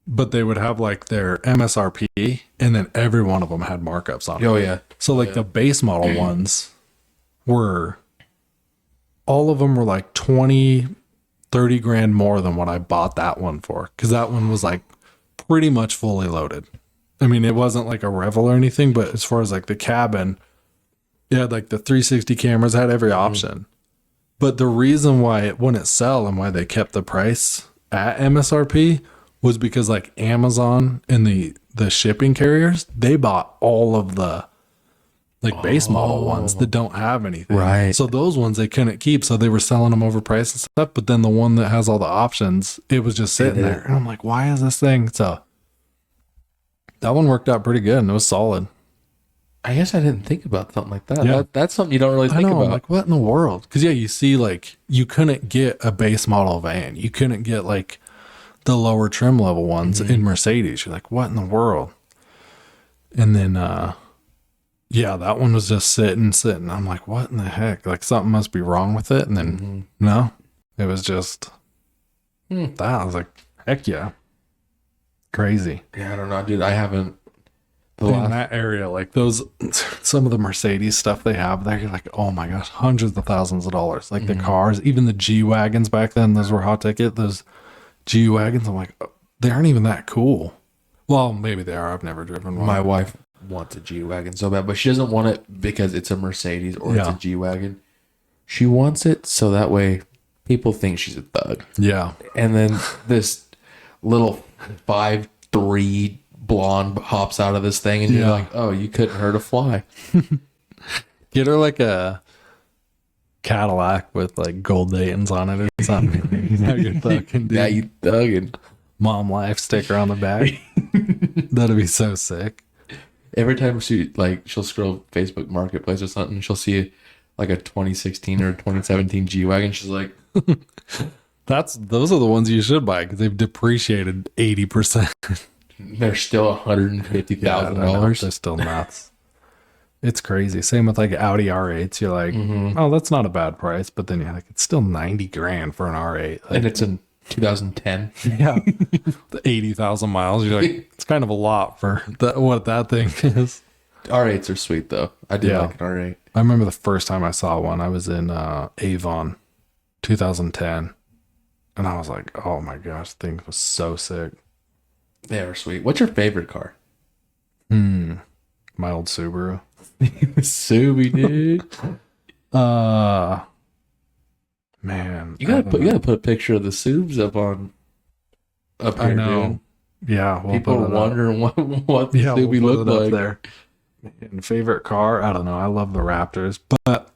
But they would have like their MSRP, and then every one of them had markups on it. Oh, yeah. So like the base model ones were, all of them were like 20, 30 grand more than what I bought that one for. Because that one was like pretty much fully loaded. I mean, it wasn't like a Revel or anything, but as far as like the cabin, it had like the 360 cameras, had every option. But the reason why it wouldn't sell and why they kept the price at MSRP was because like Amazon and the shipping carriers, they bought all of the like base model ones that don't have anything. Right. So those ones they couldn't keep. So they were selling them overpriced and stuff. But then the one that has all the options, it was just sitting there. And I'm like, why is this thing? So that one worked out pretty good and it was solid. I guess I didn't think about something like that. Yeah. That's something you don't really I think know, about. I'm like, what in the world? Because, yeah, you see, like, you couldn't get a base model van. You couldn't get, like, the lower trim level ones in Mercedes. You're like, what in the world? And then, yeah, that one was just sitting. I'm like, what in the heck? Like, something must be wrong with it. And then, no, it was just that. I was like, heck yeah. Crazy. Yeah, I don't know, dude. I haven't. In that area, like those, some of the Mercedes stuff they have there, you're like, oh my gosh, hundreds of thousands of dollars. Like the cars, even the G Wagons back then, those were hot ticket. Those G Wagons, I'm like, they aren't even that cool. Well, maybe they are. I've never driven one. My wife wants a G-Wagon so bad, but she doesn't want it because it's a Mercedes or it's a G-Wagon. She wants it so that way people think she's a thug. Yeah. And then this little 5'3" blonde hops out of this thing, and you're like, oh, you couldn't hurt a fly. Get her like a Cadillac with like gold Daytons on it or something. You know, you're thugging, dude. Yeah, you thugging. Mom life sticker on the back. That'd be so sick. Every time she'll scroll Facebook Marketplace or something, she'll see like a 2016 or 2017 G-Wagon. She's like, those are the ones you should buy because they've depreciated 80%. they're still $150,000. They're still nuts. It's crazy. Same with like Audi R8s. You're like, oh, that's not a bad price, but then you're like, it's still $90,000 for an R8, like, and it's in 2010. Yeah, the 80,000 miles. You're like, it's kind of a lot for what that thing is. R8s are sweet though. I do like an R8. I remember the first time I saw one. I was in Avon, 2010, and I was like, oh my gosh, the thing was so sick. They are sweet. What's your favorite car? My old Subaru. Subi, dude. Man, You gotta put a picture of the Subs up here. I know. Dude. Yeah, people are wondering what the Subi looked like there. And favorite car? I don't know. I love the Raptors, but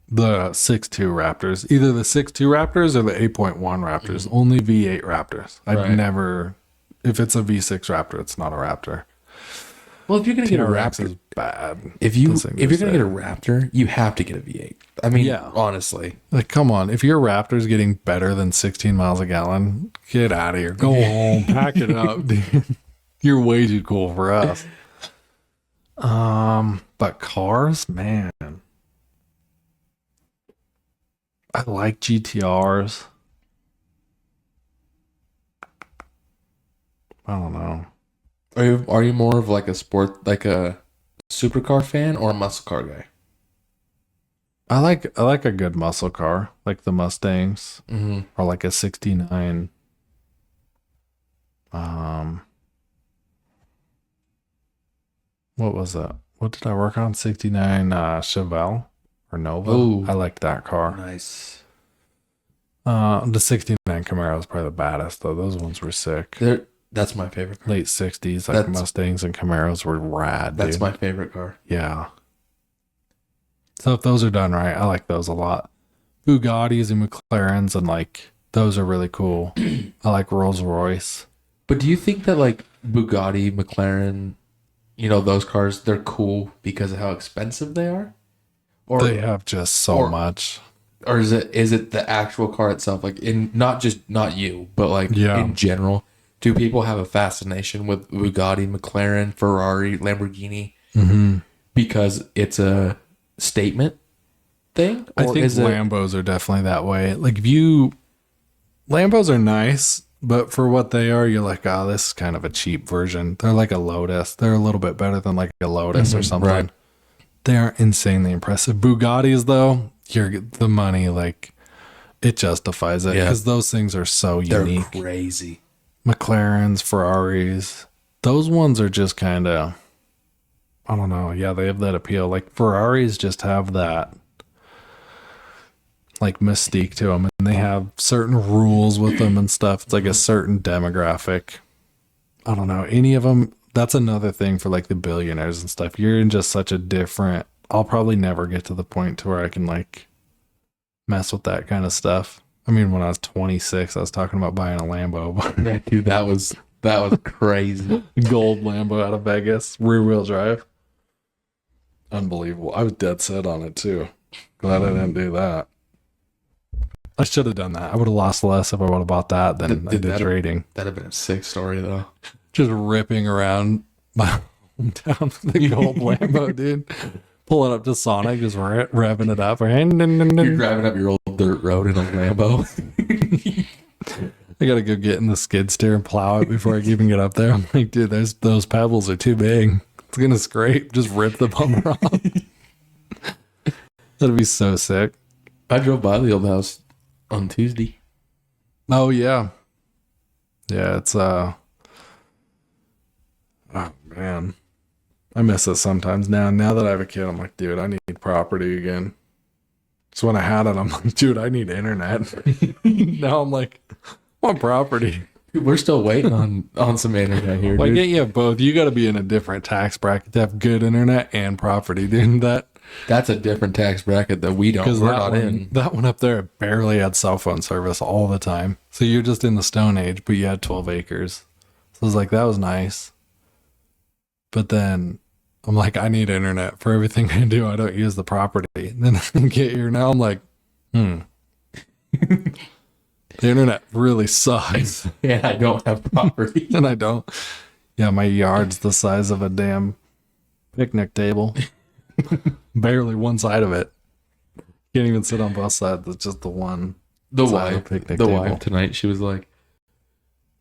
the 6.2 Raptors, either the 6.2 Raptors or the 8.1 Raptors. Only V8 Raptors. I've never. If it's a V6 Raptor, it's not a Raptor. Well, if you're gonna get a TRX Raptor, is bad. if you're gonna get a Raptor, you have to get a V8. I mean, honestly, like, come on. If your Raptor's getting better than 16 miles a gallon, get out of here. Go home. Pack it up, dude. You're way too cool for us. But cars, man, I like GTRs. I don't know. are you more of like a supercar fan or a muscle car guy? I like a good muscle car, like the Mustangs, or like a '69. What was that? What did I work on? '69 Chevelle or Nova. Ooh. I liked that car. Nice. The '69 Camaro was probably the baddest though. Those ones were sick. That's my favorite car. Late '60s, like Mustangs and Camaros were rad. That's dude. my favorite car. Yeah. So if those are done right, I like those a lot. Bugattis and McLarens and like those are really cool. I like Rolls Royce. But do you think that like Bugatti, McLaren, those cars, they're cool because of how expensive they are? Or They have just so much. Or is it the actual car itself? Like not you, but like in general, do people have a fascination with Bugatti, McLaren, Ferrari, Lamborghini because it's a statement thing? I think Lambos are definitely that way. Like Lambos are nice, but for what they are, you're like, oh, this is kind of a cheap version. They're like a Lotus. They're a little bit better than like a Lotus or something. Right. They are insanely impressive. Bugattis, though, the money, like, it justifies it because those things are so unique. They're crazy. McLarens, Ferraris, those ones are just kind of, I don't know. Yeah, they have that appeal. Like Ferraris just have that like mystique to them, and they have certain rules with them and stuff. It's like a certain demographic. I don't know. Any of them, that's another thing for like the billionaires and stuff. You're in just such a different, I'll probably never get to the point to where I can like mess with that kind of stuff. I mean, when I was 26, I was talking about buying a Lambo. Yeah, dude, that was crazy. Gold Lambo out of Vegas, rear wheel drive. Unbelievable. I was dead set on it too. Glad I didn't do that. I should have done that. I would have lost less if I would have bought that than I did trading. That'd have been a sick story though. Just ripping around my hometown with the gold Lambo, dude. Pulling up to Sonic, just revving it up. You're driving up your old dirt road in a Lambo. I gotta go get in the skid steer and plow it before I can even get up there. I'm like, dude, those pebbles are too big. It's gonna scrape. Just rip the bumper off. That'd be so sick. I drove by the old house on Tuesday. Oh yeah. Yeah, it's oh man. I miss it sometimes now. Now that I have a kid, I'm like, dude, I need property again. So when I had it, I'm like, dude, I need internet. Now I'm like, I want property. We're still waiting on some internet here. Why Dude. can't you have both? You got to be in a different tax bracket to have good internet and property, dude. That's a different tax bracket that we don't. Because We're not in. that one up there barely had cell phone service all the time. So you're just in the Stone Age, but you had 12 acres. So I was like, that was nice. But then I'm like, I need internet for everything I do. I don't use the property. And then I get here now. I'm like, the internet really sucks. Yeah, I don't have property. And I don't. Yeah, my yard's the size of a damn picnic table. Barely one side of it. Can't even sit on both sides. It's just the one. The side of wife, picnic the table. wife tonight, she was like,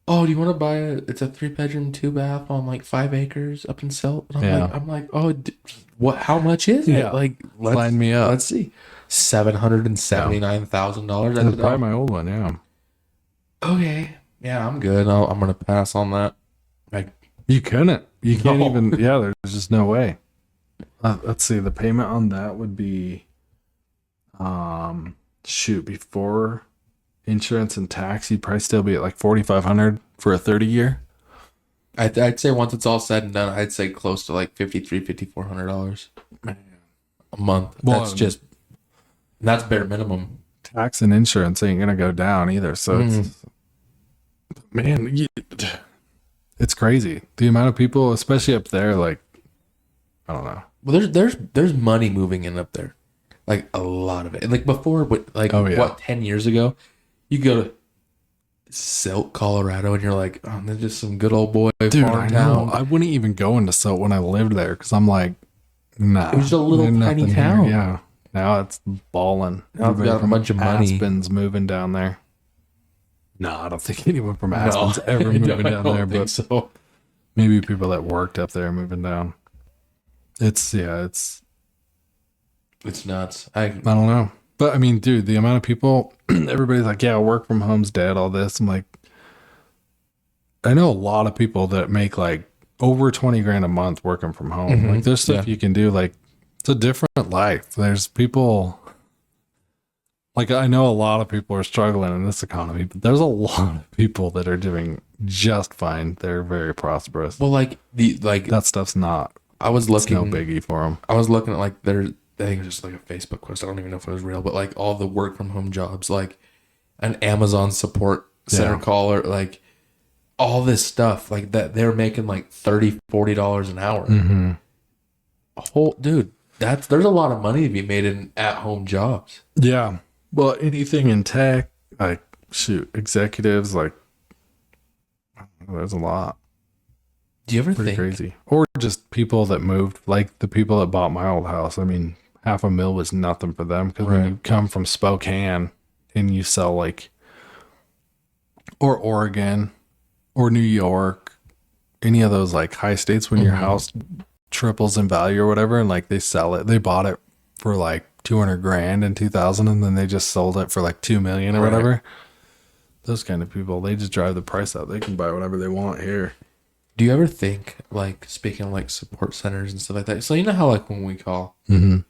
"Oh, do you want to buy it's a 3-bedroom, 2-bath on like 5 acres up in Selt?" And I'm like, "Oh, what? How much is it? Yeah. Like, Line me up. Let's see, $779,000." That's probably my old one, yeah. Okay, yeah, I'm good. I'm gonna pass on that. Like, You couldn't. You can't No. even. Yeah, there's just no way. Let's see. The payment on that would be, before insurance and tax, you'd probably still be at like $4,500 for a 30-year. I'd say once it's all said and done, I'd say close to like $5,400 a month. Well, That's bare minimum. Tax and insurance ain't gonna go down either. So it's, man, it's crazy. The amount of people, especially up there, like, I don't know. Well, there's money moving in up there, like a lot of it. Like before, what 10 years ago, you go to Selt, Colorado, and you're like, oh, there's just some good old boy Dude, farm I town. know. I wouldn't even go into Selt when I lived there because I'm like, nah. It was just a little there's tiny nothing town. Here. Yeah. Now it's balling. Now it's got a bunch of money. Aspen's moving down there. No, I don't think anyone from Aspen's ever moving down there, but so. maybe people that worked up there moving down. It's nuts. I don't know. But I mean, dude, the amount of people, everybody's like, yeah, work from home's dead, all this. I'm like, I know a lot of people that make like over 20 grand a month working from home. Like there's stuff you can do. Like it's a different life. There's people, like I know a lot of people are struggling in this economy, but there's a lot of people that are doing just fine. They're very prosperous. Well, That stuff's not. I was It's looking. no biggie for them. I was looking at like I think it was just like a Facebook post. I don't even know if it was real, but like all the work from home jobs, like an Amazon support center call, or like all this stuff like that, they're making like $30-$40 an hour. Dude, there's a lot of money to be made in at home jobs. Yeah. Well, anything in tech, like executives, like there's a lot. Do you ever Pretty think crazy. Or just people that moved, like the people that bought my old house. I mean, $500,000 was nothing for them because when you come from Spokane and you sell like, or Oregon or New York, any of those like high states, when your house triples in value or whatever, and like they sell it, they bought it for like 200 grand in 2000 and then they just sold it for like 2 million or whatever. Those kind of people, they just drive the price up. They can buy whatever they want here. Do you ever think, like, speaking of like support centers and stuff like that? So you know how like when we call here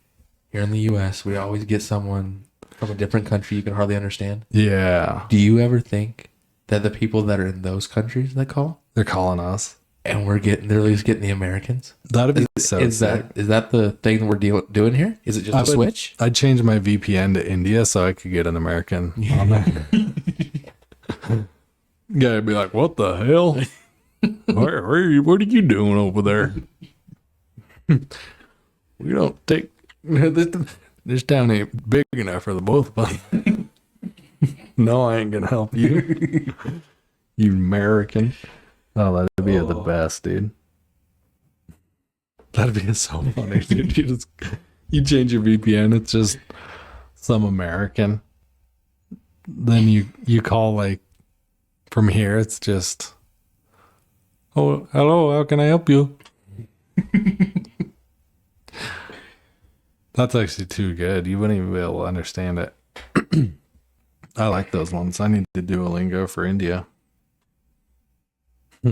in the U.S., we always get someone from a different country you can hardly understand. Yeah. Do you ever think that the people that are in those countries that call, They're calling us. and they're at least getting the Americans? That'd be so Is sick. that the thing we're doing here? Is it just a switch? I'd change my VPN to India so I could get an American on there. Guy'd be like, "What the hell? What are you doing over there?" We don't take this town ain't big enough for the both of us. No, I ain't gonna help you. You American. Oh, that'd be the best, dude. That'd be so funny, dude. You change your VPN, it's just some American. Then you call like from here, it's just, oh, hello, how can I help you? That's actually too good. You wouldn't even be able to understand it. I like those ones. I need to do Duolingo for India.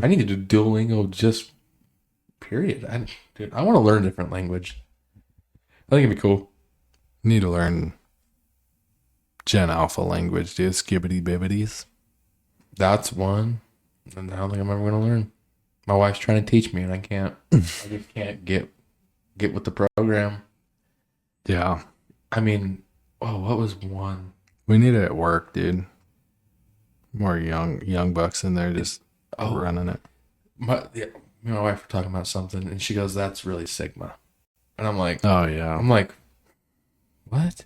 I need to do Duolingo just period. I want to learn a different language. I think it'd be cool. Need to learn Gen Alpha language, dude. Skibbity bibbities. That's one. And I don't think I'm ever going to learn. My wife's trying to teach me, and I can't. I just can't get with the program. Yeah. I mean, what was one? We need it at work, dude. More young bucks in there just running it. Me and my wife were talking about something, and she goes, "That's really Sigma," and I'm like, "Oh yeah." I'm like, "What?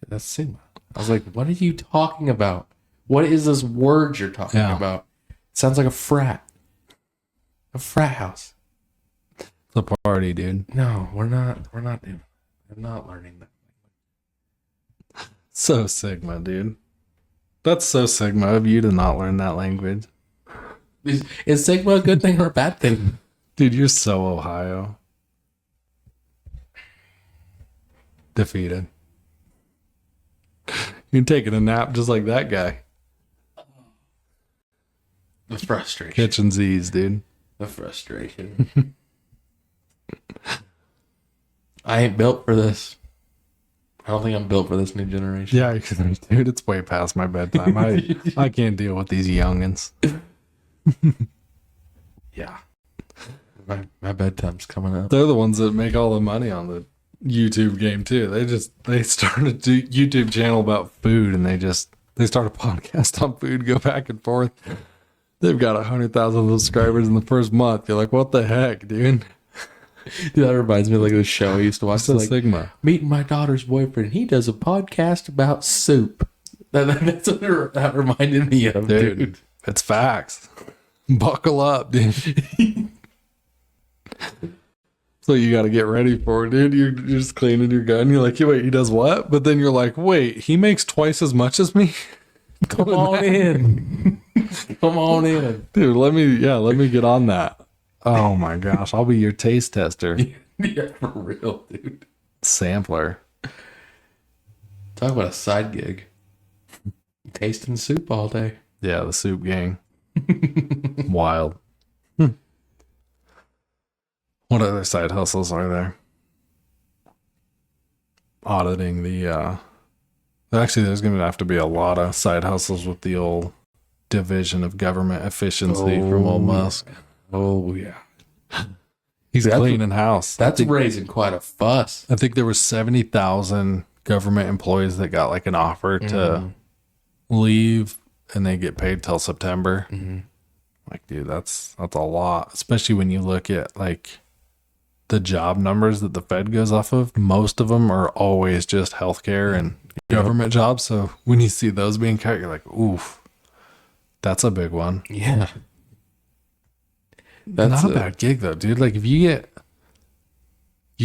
That's Sigma." I was like, "What are you talking about? What is this word you're talking about? It sounds like a frat house." It's a party, dude. No, we're not doing. I'm not learning that. So Sigma, dude. That's so Sigma of you to not learn that language. Is Sigma a good thing or a bad thing? Dude, you're so Ohio. Defeated. You're taking a nap just like that guy. The frustration. Catching Z's, dude. The frustration. I ain't built for this. I don't think I'm built for this new generation. Yeah, dude, it's way past my bedtime. I can't deal with these youngins. Yeah. My bedtime's coming up. They're the ones that make all the money on the YouTube game too. They started a YouTube channel about food, and they start a podcast on food, go back and forth. They've got 100,000 subscribers in the first month. You're like, what the heck, dude? Dude, that reminds me of like the show I used to watch. So like, Sigma. Meeting my daughter's boyfriend. He does a podcast about soup. That's what that reminded me of, dude. It's facts. Buckle up, dude. So you got to get ready for it, dude. You're just cleaning your gun. You're like, wait, he does what? But then you're like, wait, he makes twice as much as me? Come on in. Come on in. Dude, let me get on that. Oh my gosh, I'll be your taste tester. Yeah, for real, dude. Sampler. Talk about a side gig. Tasting soup all day. Yeah, the soup gang. Wild. What other side hustles are there? Auditing the actually there's gonna have to be a lot of side hustles with the old division of government efficiency from old Musk. Oh yeah. He's cleaning house. That's raising quite a fuss. I think there was 70,000 government employees that got like an offer to leave, and they get paid till September. Mm-hmm. Like, dude, that's a lot, especially when you look at like the job numbers that the Fed goes off of. Most of them are always just healthcare and government jobs. So when you see those being cut, you're like, oof, that's a big one. Yeah. That's not a bad gig though, dude. Like if you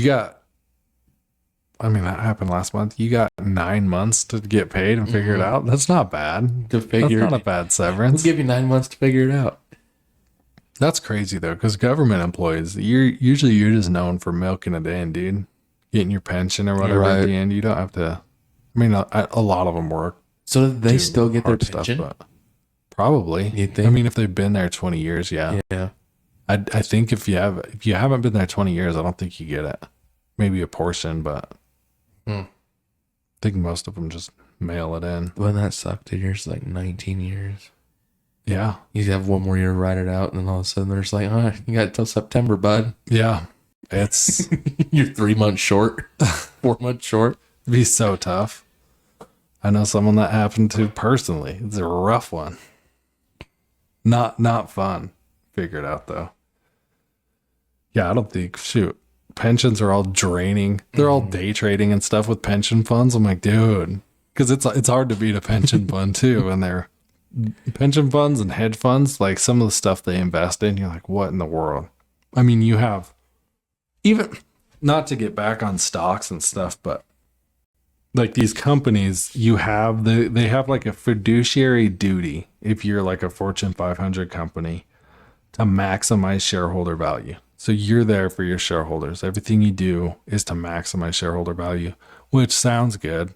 got, I mean, that happened last month. You got 9 months to get paid and figure it out. That's not bad. That's not a bad severance. We'll give you 9 months to figure it out. That's crazy though, because government employees, you're just known for milking it in, dude. Getting your pension or whatever at the end. You don't have to. I mean, a lot of them work. So they still get their pension? Stuff, but probably. You think? I mean, if they've been there 20 years, yeah. Yeah. I think if you haven't been there 20 years, I don't think you get it. Maybe a portion, but I think most of them just mail it in. Wouldn't that suck, dude? Yours like 19 years. Yeah. You have one more year to write it out, and then all of a sudden they're just like, you got till September, bud. Yeah. It's you're 3 months short, 4 months short. It'd be so tough. I know someone that happened to personally. It's a rough one. Not fun. Figure it out though. Yeah, I don't think pensions are all draining. They're all day trading and stuff with pension funds. I'm like, dude, because it's hard to beat a pension fund too. And they're pension funds and hedge funds, like some of the stuff they invest in, you're like, what in the world? I mean, you have even not to get back on stocks and stuff, but like these companies, they have like a fiduciary duty if you're like a Fortune 500 company to maximize shareholder value. So you're there for your shareholders. Everything you do is to maximize shareholder value, which sounds good.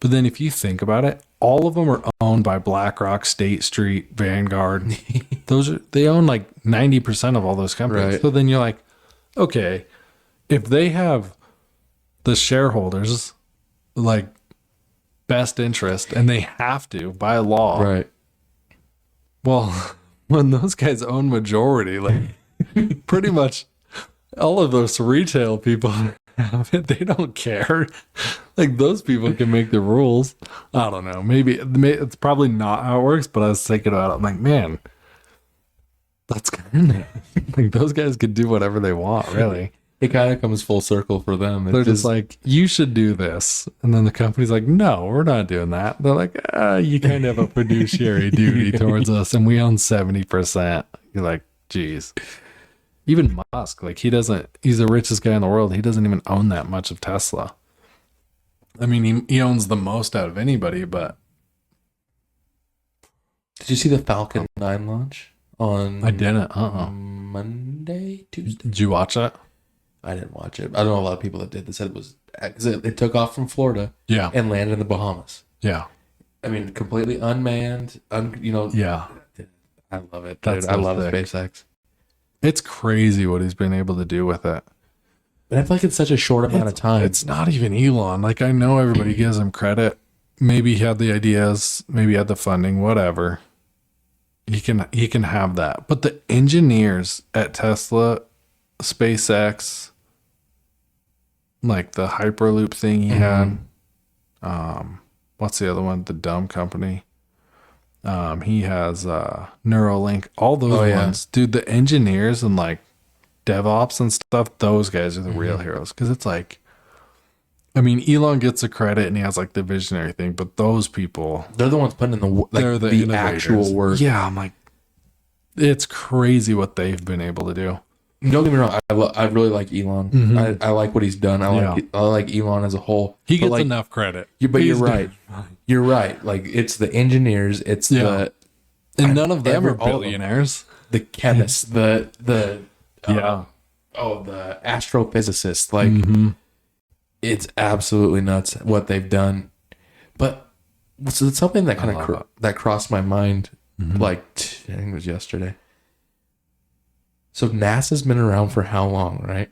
But then if you think about it, all of them are owned by BlackRock, State Street, Vanguard. They own like 90% of all those companies. Right. So then you're like, okay, if they have the shareholders like best interest and they have to by law, Right. well, when those guys own majority, like pretty much all of those retail people have it, they don't care. Like those people can make the rules. I don't know. Maybe it's probably not how it works, but I was thinking about it. I'm like, man, that's kind of like those guys could do whatever they want, really. It kind of comes full circle for them. They're just like, you should do this. And then the company's like, no, we're not doing that. They're like, you kind of have a fiduciary duty towards us, and we own 70%. You're like, geez. Even Musk, like he's the richest guy in the world. He doesn't even own that much of Tesla. I mean, he owns the most out of anybody, but. Did you see the Falcon 9 launch on I didn't. Monday, Tuesday? Did you watch that? I didn't watch it. I know a lot of people that did. They said it was, because it took off from Florida Yeah. and landed in the Bahamas. Yeah. I mean, completely unmanned. Yeah. I love it. That's Dude. I so love sick. SpaceX. It's crazy what he's been able to do with it. But I feel like it's such a short amount of time. It's not even Elon. Like, I know everybody gives him credit. Maybe he had the ideas, maybe he had the funding, whatever. He can have that. But the engineers at Tesla, SpaceX, like the Hyperloop thing he had, what's the other one? The dumb company. He has Neuralink, all those ones. Dude, the engineers and like DevOps and stuff, those guys are the real heroes. Because it's like, I mean, Elon gets the credit and he has like the visionary thing, but those people, They're the ones putting in they're the the innovators. actual work. Yeah, I'm like, it's crazy what they've been able to do. Don't get me wrong. I really like Elon. I like what he's done. I like Elon as a whole. He But, gets enough credit. But you're He's right. You're right. Like it's the engineers. It's the and none of them are all of them. billionaires. The chemists. The Yeah. the astrophysicists. Like it's absolutely nuts what they've done. But so it's something that kind of that crossed my mind. Like I think it was yesterday. So NASA's been around for how long, right?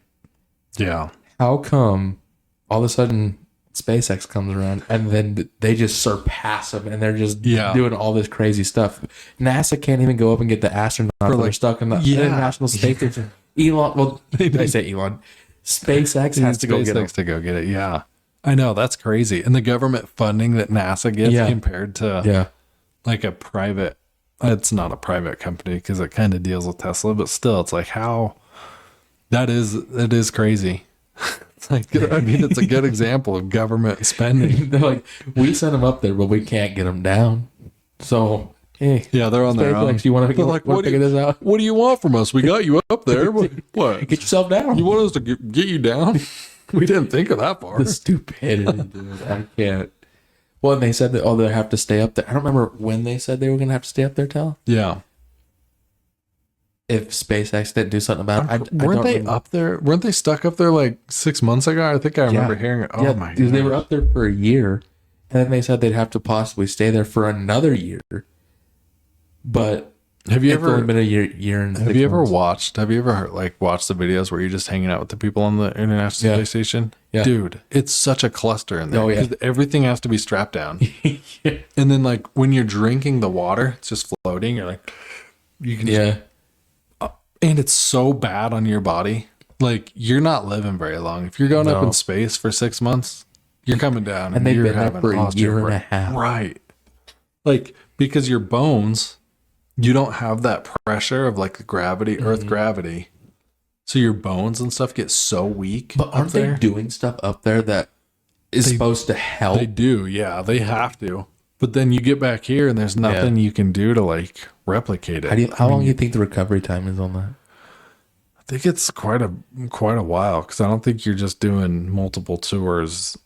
Yeah. How come all of a sudden SpaceX comes around and then they just surpass them and they're just doing all this crazy stuff? NASA can't even go up and get the astronauts that are stuck in the International Space Station. Elon, well, I say Elon. SpaceX has to go get them. SpaceX to go get it. Yeah. I know. That's crazy. And the government funding that NASA gets compared to like a private, it's not a private company because it kind of deals with Tesla, but still it's like how it is crazy. It's like, I mean, it's a good example of government spending. They're like, we sent them up there, but we can't get them down. So, hey. Yeah, they're on their own. You want to like, figure this out? What do you want from us? We got you up there. What? Get yourself down. You want us to get you down? We didn't think of that far. The stupidity, dude. I can't. Well, and they said that, they have to stay up there. I don't remember when they said they were going to have to stay up there, Tal. Yeah. If SpaceX didn't do something about it. Weren't they up there? Weren't they stuck up there like 6 months ago? I think I remember hearing it. Oh my god. They were up there for a year. And then they said they'd have to possibly stay there for another year. But have you it's ever only been a year and have you ever watched the videos where you're just hanging out with the people on the International Space Station? Yeah. Dude, it's such a cluster in there. Oh, yeah. Because everything has to be strapped down. And then like when you're drinking the water, it's just floating. You're like, you can just, and it's so bad on your body. Like you're not living very long. If you're going up in space for 6 months, you're coming down and they've you're been there having for a year and a half. Right. Like because your bones, you don't have that pressure of like the gravity, Earth gravity. So your bones and stuff get so weak. But aren't they doing stuff up there that is supposed to help? They do, yeah. They have to. But then you get back here and there's nothing you can do to like replicate it. How long do you think the recovery time is on that? I think it's quite a while, because I don't think you're just doing multiple tours.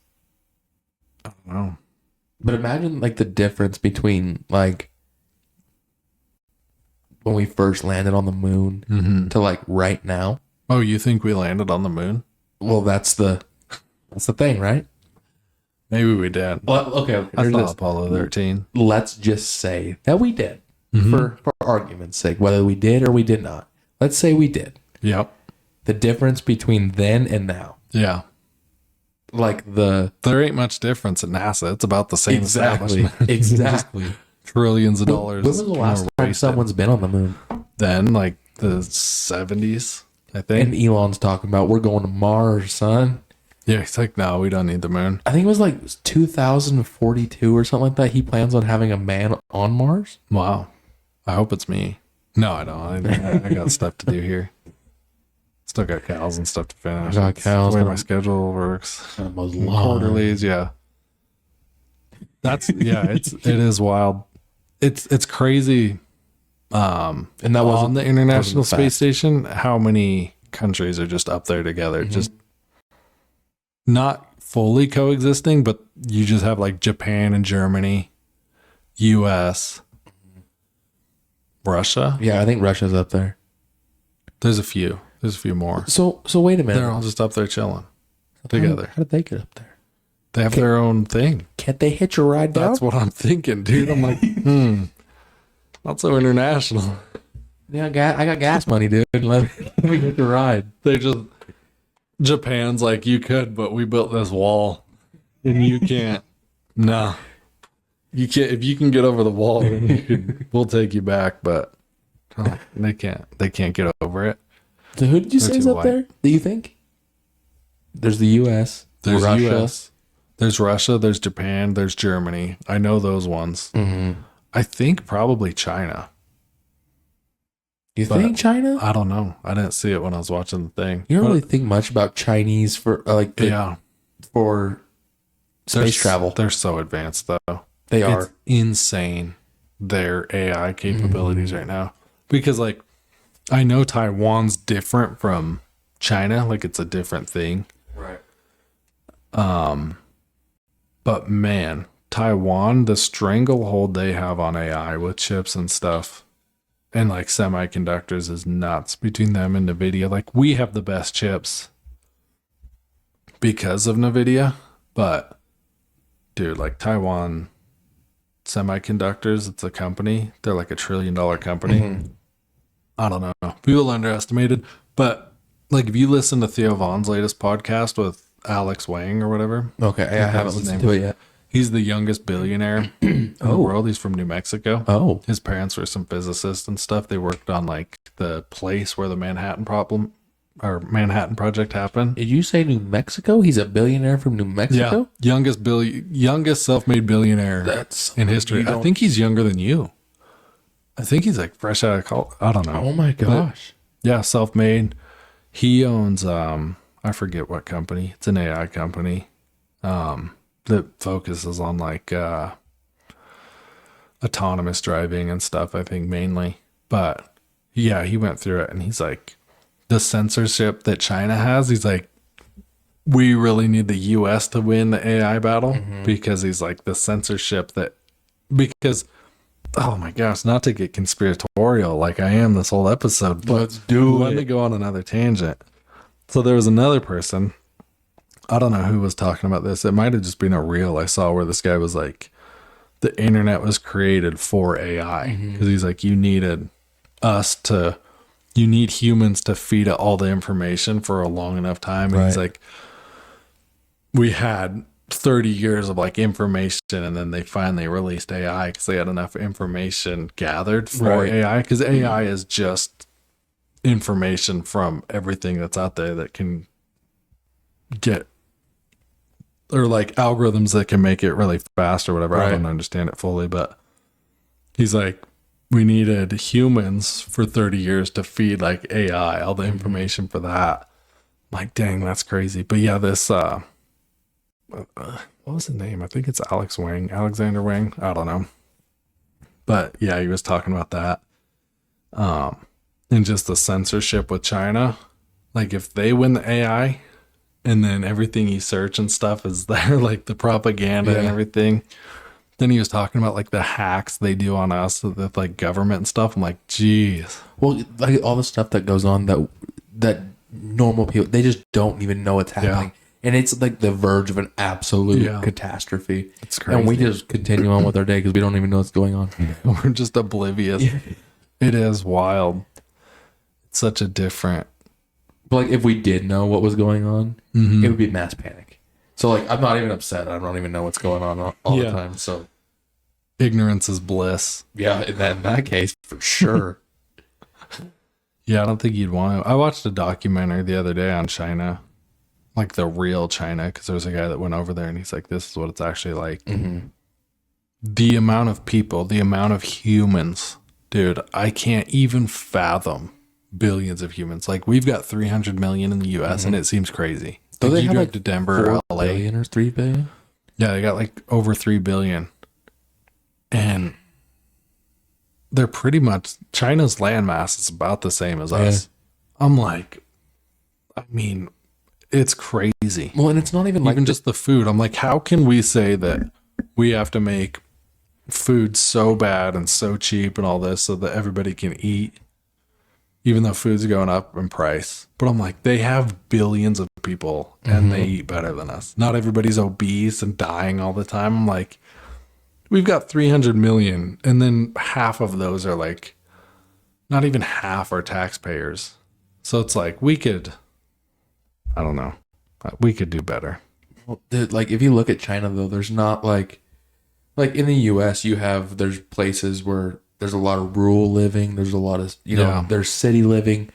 I don't know. But imagine like the difference between like when we first landed on the moon to like right now. Oh, you think we landed on the moon? Well, that's the thing, right? Maybe we did. Well, okay. I thought Apollo 13. Let's just say that we did, for argument's sake, whether we did or we did not. Let's say we did. Yep. The difference between then and now. Yeah. Like there ain't much difference at NASA. It's about the same establishment. Exactly. Trillions of dollars. When was the last time someone's been on the moon? Then, like the 70s, I think. And Elon's talking about we're going to Mars, son. Yeah, he's like, no, we don't need the moon. I think it was like 2042 or something like that. He plans on having a man on Mars. Wow. I hope it's me. No, I don't. I got stuff to do here. Still got cows and stuff to finish. I got cows. The way my schedule works. Quarterlies, Quarterlies, yeah. It is wild. It's crazy. And that was on the International Space Station, how many countries are just up there together, just not fully coexisting, but you just have like Japan and Germany, US, Russia. Yeah, I think Russia's up there. There's a few more. So wait a minute. They're all just up there chilling together. How did they get up there? They have their own thing. Can't they hitch a ride down? That's what I'm thinking, dude. I'm like, not so international. Yeah, I got gas money, dude. Let me hitch a ride. They just, Japan's like, you could, but we built this wall and you can't. No, you can't. If you can get over the wall, then we'll take you back. But they can't. They can't get over it. So who did you say is up there? Do you think? There's the U.S. There's Russia. US. There's Russia. There's Japan. There's Germany. I know those ones. I think probably China. You think China? I don't know. I didn't see it when I was watching the thing. You don't really think much about Chinese for for space travel. They're so advanced though. They are. It's insane, their AI capabilities right now. Because like I know Taiwan's different from China, like it's a different thing. Right. But man, Taiwan, the stranglehold they have on AI with chips and stuff and like semiconductors is nuts between them and NVIDIA. Like we have the best chips because of NVIDIA, but dude, like Taiwan Semiconductors, it's a company. They're like $1 trillion company. I don't know. People underestimate it. But like if you listen to Theo Vaughn's latest podcast with Alex Wang or whatever. Okay, I haven't listened to it yet. He's the youngest billionaire in the world. He's from New Mexico. Oh. His parents were some physicists and stuff. They worked on like the place where the Manhattan Project happened. Did you say New Mexico? He's a billionaire from New Mexico? Yeah. Youngest self-made billionaire in history. I think he's younger than you. I think he's like fresh out of college. I don't know. Oh my gosh. But, yeah, self-made. He owns I forget what company. It's an AI company. That focuses on like autonomous driving and stuff, I think mainly. But yeah, he went through it and he's like, the censorship that China has, he's like, we really need the US to win the AI battle because he's like the censorship because oh my gosh, not to get conspiratorial like I am this whole episode, but let me go on another tangent. So there was another person, I don't know who was talking about this. It might have just been a reel I saw where this guy was like, the internet was created for AI because he's like, you need humans to feed it all the information for a long enough time. And he's like, we had 30 years of like information and then they finally released AI because they had enough information gathered for AI, because AI is just information from everything that's out there that can get, or like algorithms that can make it really fast or whatever. I don't understand it fully, but he's like, we needed humans for 30 years to feed like AI, all the information for that. I'm like, dang, that's crazy. But yeah, this, what was his name? I think it's Alexander Wang. I don't know. But yeah, he was talking about that. And just the censorship with China. Like if they win the AI and then everything you search and stuff is there, like the propaganda and everything. Then he was talking about like the hacks they do on us with like government and stuff. I'm like, geez. Well, like all the stuff that goes on that normal people, they just don't even know what's happening. And it's like the verge of an absolute catastrophe. It's crazy. And we just continue on with our day because we don't even know what's going on. We're just oblivious. Yeah. It is wild. It's such a different. But like if we did know what was going on, it would be mass panic. So like I'm not even upset. I don't even know what's going on all the time. So ignorance is bliss. Yeah, in that case, for sure. Yeah, I don't think you'd want to. I watched a documentary the other day on China, like the real China, because there was a guy that went over there and he's like, this is what it's actually like. Mm-hmm. The amount of people, the amount of humans, dude, I can't even fathom billions of humans. Like we've got 300 million in the US and it seems crazy. Do like they you have drive like to Denver or LA? Billion or 3 billion? Yeah, they got like over 3 billion. And they're pretty much, China's landmass is about the same as us. I'm like, I mean, it's crazy. Well, and it's not even like just the food. I'm like, how can we say that we have to make food so bad and so cheap and all this so that everybody can eat, even though food's going up in price? But I'm like, they have billions of people and they eat better than us. Not everybody's obese and dying all the time. I'm like, we've got 300 million and then half of those are like, not even half are taxpayers. So it's like we could, I don't know, we could do better. Well, dude, like if you look at China though, there's not like in the US there's places where there's a lot of rural living, there's a lot of there's city living.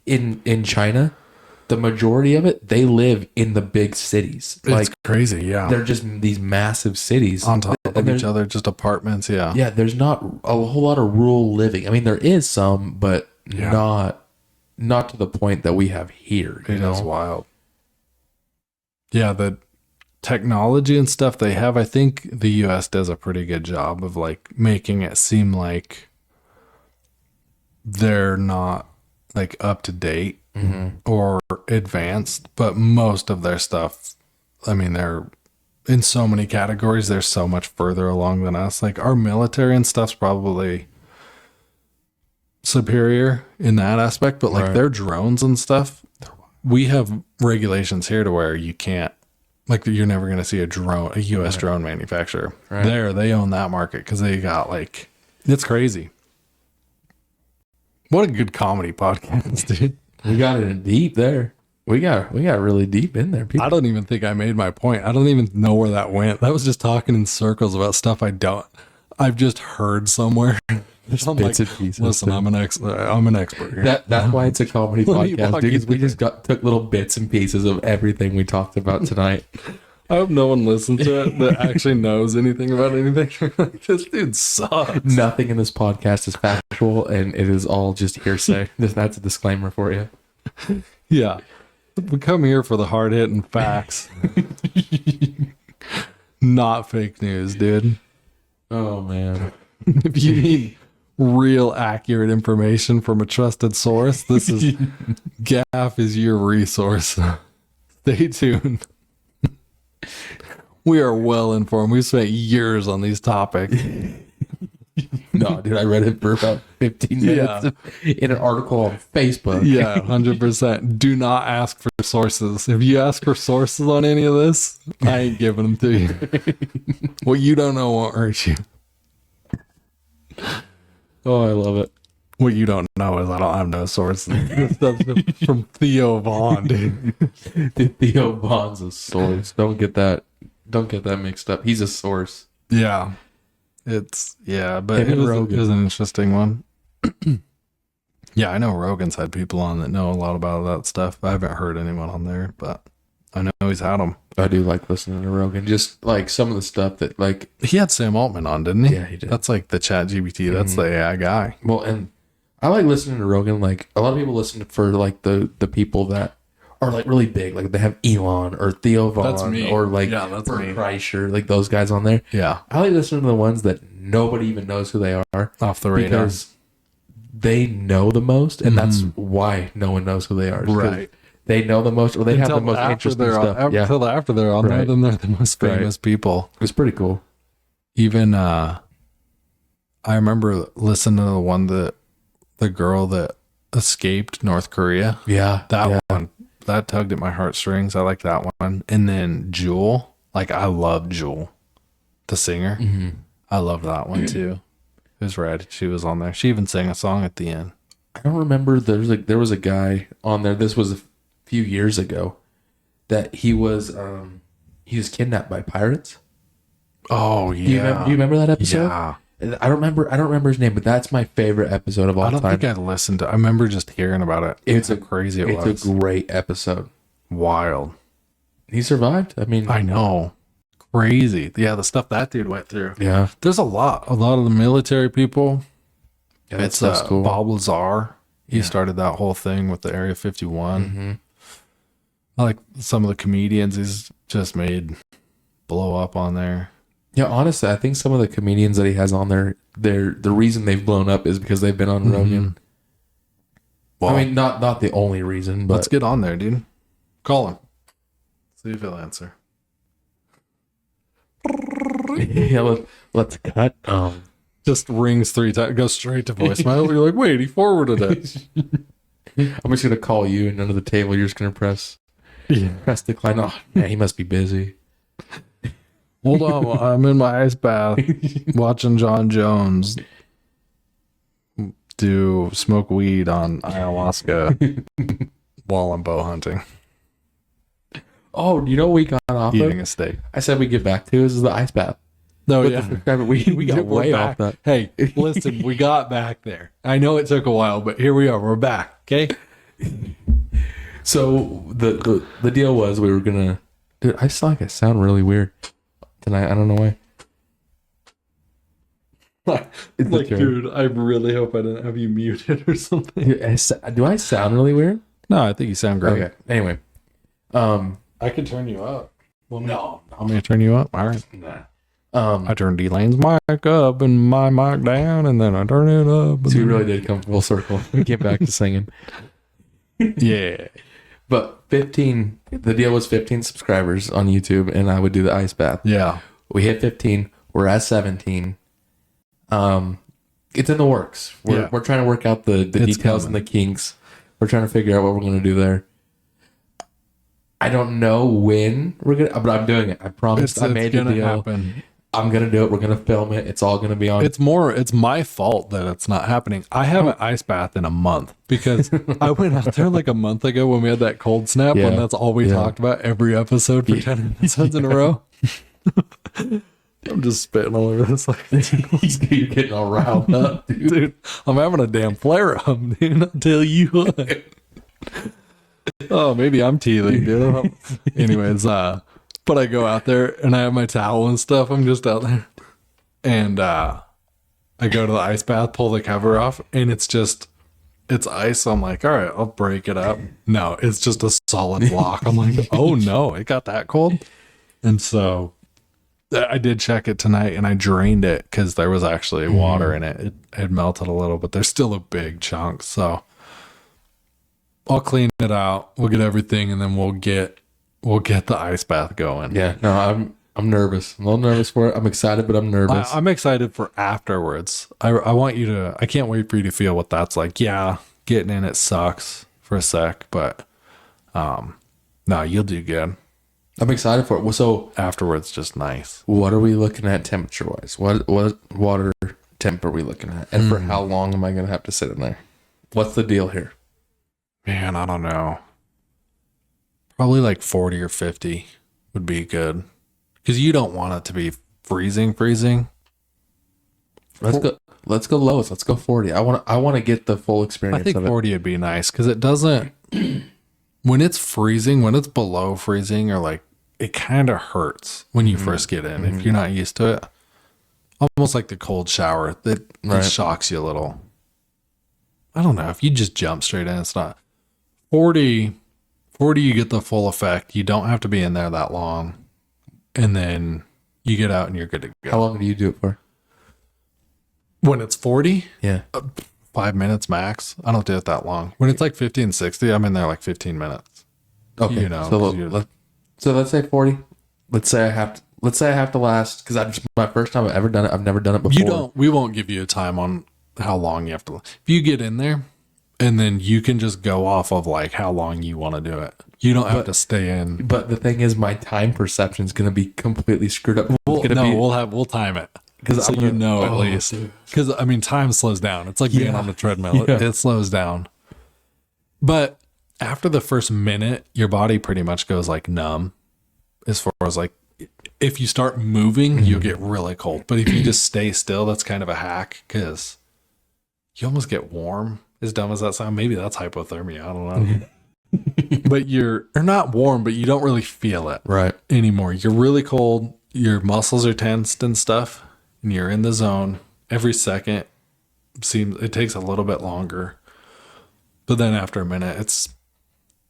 In China, the majority of it, they live in the big cities. It's crazy, yeah. They're just these massive cities on top of each other, just apartments, yeah. Yeah, there's not a whole lot of rural living. I mean, there is some, but not to the point that we have here. It is wild. Yeah, the technology and stuff they have, I think the US does a pretty good job of like making it seem like they're not like up to date or advanced, but most of their stuff, I mean, they're in so many categories, they're so much further along than us. Like our military and stuff's probably superior in that aspect, but like their drones and stuff, we have regulations here to where you can't, like you're never going to see a US drone manufacturer. They own that market because they got like, it's crazy. What a good comedy podcast, dude. We got it deep there. We got really deep in there. People. I don't even think I made my point. I don't even know where that went. That was just talking in circles about stuff I've just heard somewhere. Just bits and pieces. Listen, I'm an expert here. That's why it's a comedy podcast, dude. We just took little bits and pieces of everything we talked about tonight. I hope no one listens to it that actually knows anything about anything. Like, this dude sucks. Nothing in this podcast is factual, and it is all just hearsay. That's a disclaimer for you. Yeah. We come here for the hard-hitting facts. Not fake news, dude. Oh, man. If you need real accurate information from a trusted source, this is GAF is your resource. Stay tuned. We are well informed. We've spent years on these topics. No, dude, I read it for about 15 minutes in an article on Facebook. Yeah, 100%. Do not ask for sources. If you ask for sources on any of this, I ain't giving them to you. What you don't know won't hurt you. Oh, I love it. What you don't know is I don't have no sources. This stuff's from Theo Vaughn, dude. Theo Vaughn's a source. Don't get that mixed up. He's a source. Yeah. But it was an interesting one. Yeah, I know Rogan's had people on that know a lot about that stuff. I haven't heard anyone on there, but I know he's had them. I do like listening to Rogan. Just like some of the stuff that like He had Sam Altman on, didn't he? Yeah, he did. That's like the Chat GPT. That's the AI guy. well, and I like listening to Rogan. Like a lot of people listen for like the people that are like really big. Like they have Elon or Theo Vaughn That's me. or like Yeah, that's Bert me. Kreischer, like those guys on there. Yeah. I like listening to the ones that nobody even knows who they are Off the radar. because they know the most, and that's why no one knows who they are. 'Cause Right. They know the most, or they have the most interesting stuff. Until after they're on there, Right. then they're the most famous people. It's pretty cool. Even I remember listening to the one that the girl that escaped North Korea. Yeah, That one, that tugged at my heartstrings. I like that one. And then Jewel, like I love Jewel, the singer. I love that one too. It was rad. She was on there. She even sang a song at the end. I don't remember. There was a guy on there. This was a few years ago that he was kidnapped by pirates. Oh yeah. Do you remember that episode? Yeah. I don't remember his name, but that's my favorite episode of all I don't time. think I listened to. I remember just hearing about it. It's How a- crazy. it's was a great episode. wild. He survived. I mean, I know. Crazy. Yeah, the stuff that dude went through. yeah, There's a lot of the military people. yeah, that It's stuff's cool. Bob Lazar. He started that whole thing with the Area 51. I like some of the comedians he's just made blow up on there. Yeah, honestly, I think some of the comedians that he has on there, the reason they've blown up is because they've been on Rogan. Well, I mean, not the only reason, but let's get on there, dude. Call him. See if he'll answer. yeah, let's cut. Just rings 3 times, goes straight to voicemail. You're like, wait, he forwarded it. I'm just gonna call you, and under the table, you're just gonna press decline. Oh, man, he must be busy. Hold on, I'm in my ice bath watching John Jones do smoke weed on ayahuasca while I'm bow hunting, Oh, you know what we got off eating of? a steak. I said we get back to is the ice bath. No, With yeah. the subscriber, we got We're way back. off that. Hey, listen, we got back there. I know it took a while, but here we are. We're back. Okay. So the deal was we were gonna. Dude, I sound like I sound really weird tonight. I don't know why. It's the turn. dude, I really hope I didn't have you muted or something. Dude, do I sound really weird? No, I think you sound great. Okay. Anyway, I can turn you up. Well, no. I'm going to turn you up. All right. nah. I turned D-Lane's mic up and my mic down, and then I turn it up. So we really did come full circle. We get back to singing. Yeah. But 15. The deal was 15 subscribers on YouTube, and I would do the ice bath. Yeah. We hit 15. We're at 17. It's in the works. We're trying to work out the details and the kinks. We're trying to figure out what we're going to do there. I don't know when we're gonna, but I'm doing it. I promised. I made the deal. Happen. I'm gonna do it. We're gonna film it. It's all gonna be on. It's my fault that it's not happening. I haven't ice bath in a month because I went out there like a month ago when we had that cold snap, when that's all we talked about every episode for 10 episodes in a row. I'm just spitting all over this. Like, You're getting all riled up, dude, I'm having a damn flare up, dude. I'll tell you what. Oh, maybe I'm teething, dude. Anyways, but I go out there and I have my towel and stuff. I'm just out there. And I go to the ice bath, pull the cover off, and it's ice. So I'm like, all right, I'll break it up. No, it's just a solid block. I'm like, oh no, it got that cold. And so I did check it tonight and I drained it because there was actually water in it. It had melted a little, but there's still a big chunk. So I'll clean it out. We'll get everything, and then we'll get the ice bath going. Yeah, no, I'm nervous. I'm a little nervous for it. I'm excited, but I'm nervous. I'm excited for afterwards. I want you to. I can't wait for you to feel what that's like. Yeah, getting in it sucks for a sec, but no, you'll do good. I'm excited for it. Well, so Afterwards, just nice. what are we looking at temperature wise? What water temp are we looking at? And for how long am I gonna have to sit in there? What's the deal here? Man, I don't know. Probably like 40 or 50 would be good. Because you don't want it to be freezing. Let's go lowest. Let's go 40. I want to get the full experience I think of it. 40 would be nice because it doesn't. when it's freezing, when it's below freezing, or like it kind of hurts when you first get in if you're not used to it. Almost like the cold shower that shocks you a little. I don't know. If you just jump straight in, it's not 40, you get the full effect. You don't have to be in there that long. And then you get out and you're good to go. How long do you do it for? When it's 40? Yeah. 5 minutes max. I don't do it that long. When it's like 50 and 60, I'm in there like 15 minutes. Okay. You know, so let's say 40. Let's say I have to last, because it's my first time I've ever done it. I've never done it before. We won't give you a time on how long you have to. If you get in there, and then you can just go off of like how long you want to do it. You don't have to stay in. But the thing is, my time perception is going to be completely screwed up. We'll time it. So at least. Because, I mean, time slows down. It's like being on the treadmill. Yeah. It slows down. But after the first minute, your body pretty much goes like numb. As far as like, if you start moving, you'll get really cold. But if you just stay still, that's kind of a hack because you almost get warm. As dumb as that sounds, maybe that's hypothermia. I don't know. But you're not warm, but you don't really feel it anymore. You're really cold. Your muscles are tensed and stuff. And you're in the zone. Every second it takes a little bit longer. But then after a minute,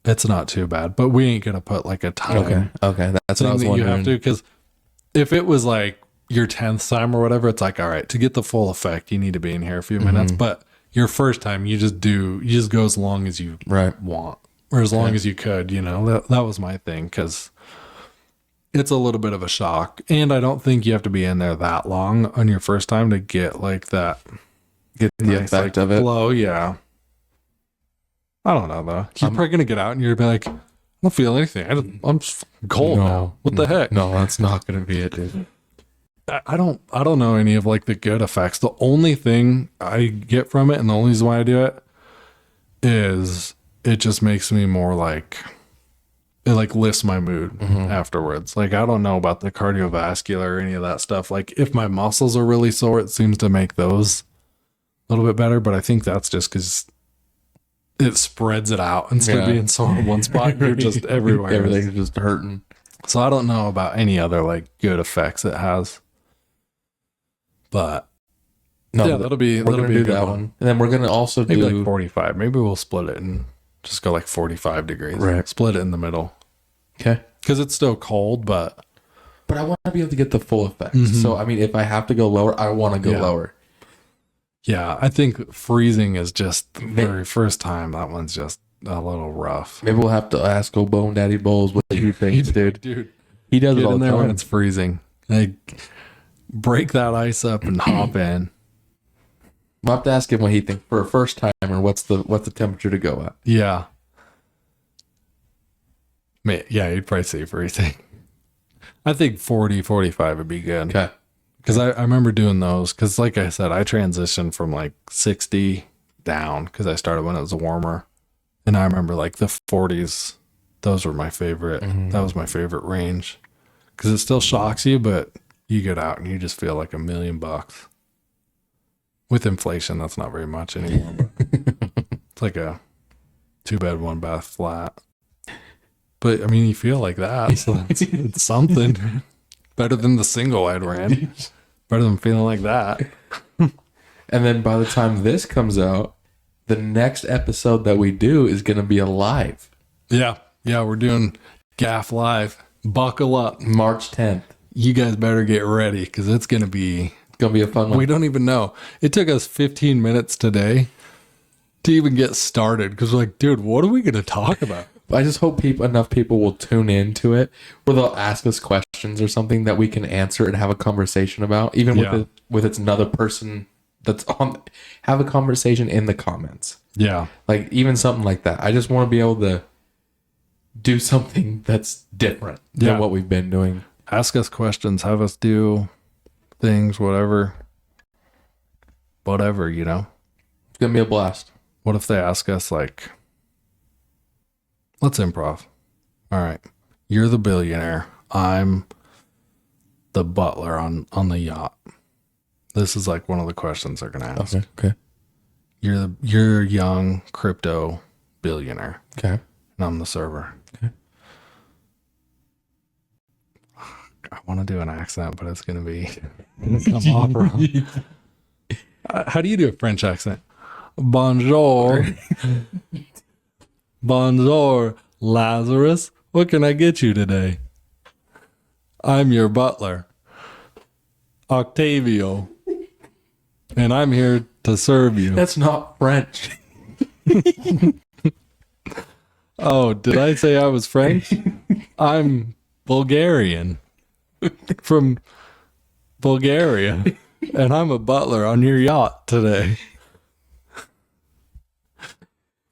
it's not too bad. But we ain't gonna put like a time. Okay. That's what I was wondering. You have to, because if it was like your 10th time or whatever, it's like, all right, to get the full effect, you need to be in here a few minutes. But your first time, you just go as long as you want, or as long as you could. You know, that was my thing, because it's a little bit of a shock, and I don't think you have to be in there that long on your first time to get like that. Get the effect of it. Flow, yeah. I don't know though. You're probably gonna get out and you're gonna be like, I don't feel anything. I'm just cold now. What the heck? No, that's not gonna be it, dude. I don't know any of like the good effects. The only thing I get from it, and the only reason why I do it, is it just makes me more like, it like lifts my mood afterwards. Like, I don't know about the cardiovascular or any of that stuff. Like, if my muscles are really sore, it seems to make those a little bit better. But I think that's just because it spreads it out instead of being sore in one spot. You're just everywhere. Everything's just hurting. So I don't know about any other like good effects it has. But no, yeah, that'll be a good one. And then we're gonna also maybe do like 45. Maybe we'll split it and just go like 45 degrees. Right. Split it in the middle. Okay. Because it's still cold, but I want to be able to get the full effect. So I mean, if I have to go lower, I want to go lower. Yeah, I think freezing is just the very first time. That one's just a little rough. Maybe we'll have to ask old Bone Daddy Bowles what he thinks, dude. He does it all the time when it's freezing. Like, break that ice up and hop in. We'll have to ask him what he thinks for a first timer. What's the temperature to go at? Yeah. Yeah, you'd probably say freezing. I think 40, 45 would be good. Okay. Because I remember doing those. Because like I said, I transitioned from like 60 down because I started when it was warmer. And I remember like the 40s, those were my favorite. That was my favorite range. Because it still shocks you, but you get out and you just feel like $1,000,000. With inflation, that's not very much anymore. But it's like a 2-bed, 1-bath flat. But I mean, you feel like that. So it's something. Better than the single I'd ran. Better than feeling like that. And then by the time this comes out, the next episode that we do is going to be a live. Yeah. Yeah, we're doing GAF live. Buckle up. March 10th. You guys better get ready because it's going to be a fun one. We don't even know. It took us 15 minutes today to even get started because we're like, dude, what are we going to talk about? I just hope enough people will tune into it where they'll ask us questions or something that we can answer and have a conversation about, even with it's another person that's on. Have a conversation in the comments. Yeah, like even something like that. I just want to be able to do something that's different than what we've been doing. Ask us questions. Have us do things. Whatever. You know, it's gonna be a blast. What if they ask us like? Let's improv. All right. You're the billionaire. I'm the butler on the yacht. This is like one of the questions they're going to ask. Okay. You're a young crypto billionaire. Okay. and I'm the server. Okay. I want to do an accent, but it's gonna come off wrong. How do you do a French accent? Bonjour. Bonjour, Lazarus. What can I get you today? I'm your butler, Octavio, and I'm here to serve you. That's not French. Oh, did I say I was French? I'm Bulgarian from Bulgaria, and I'm a butler on your yacht today.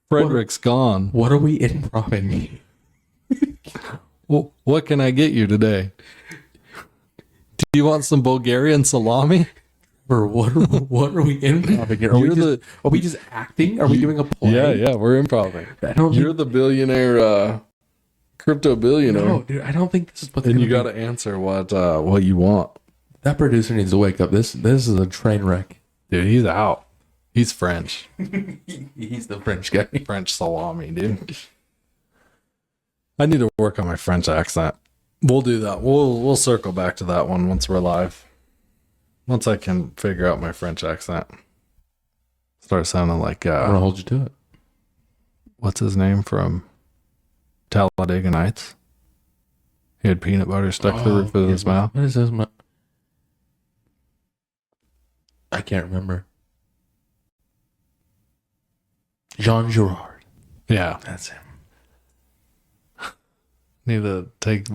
Frederick's gone. What are we improving? Well, what can I get you today? Do you want some Bulgarian salami? Or what are we improving here? Are we just acting? Are we doing a play? Yeah, we're improving. You're You're the billionaire, crypto billionaire. No, dude, I don't think this is what And you got to answer what you want. That producer needs to wake up. This is a train wreck. Dude, he's out. He's French. He's the French guy. French salami, dude. I need to work on my French accent. We'll do that. We'll circle back to that one once we're live. Once I can figure out my French accent. Start sounding like I'm gonna hold you to it. what's his name from Talladega Nights? He had peanut butter stuck to the roof of his mouth. What is this? I can't remember. Jean Girard. Yeah. That's him. Need to take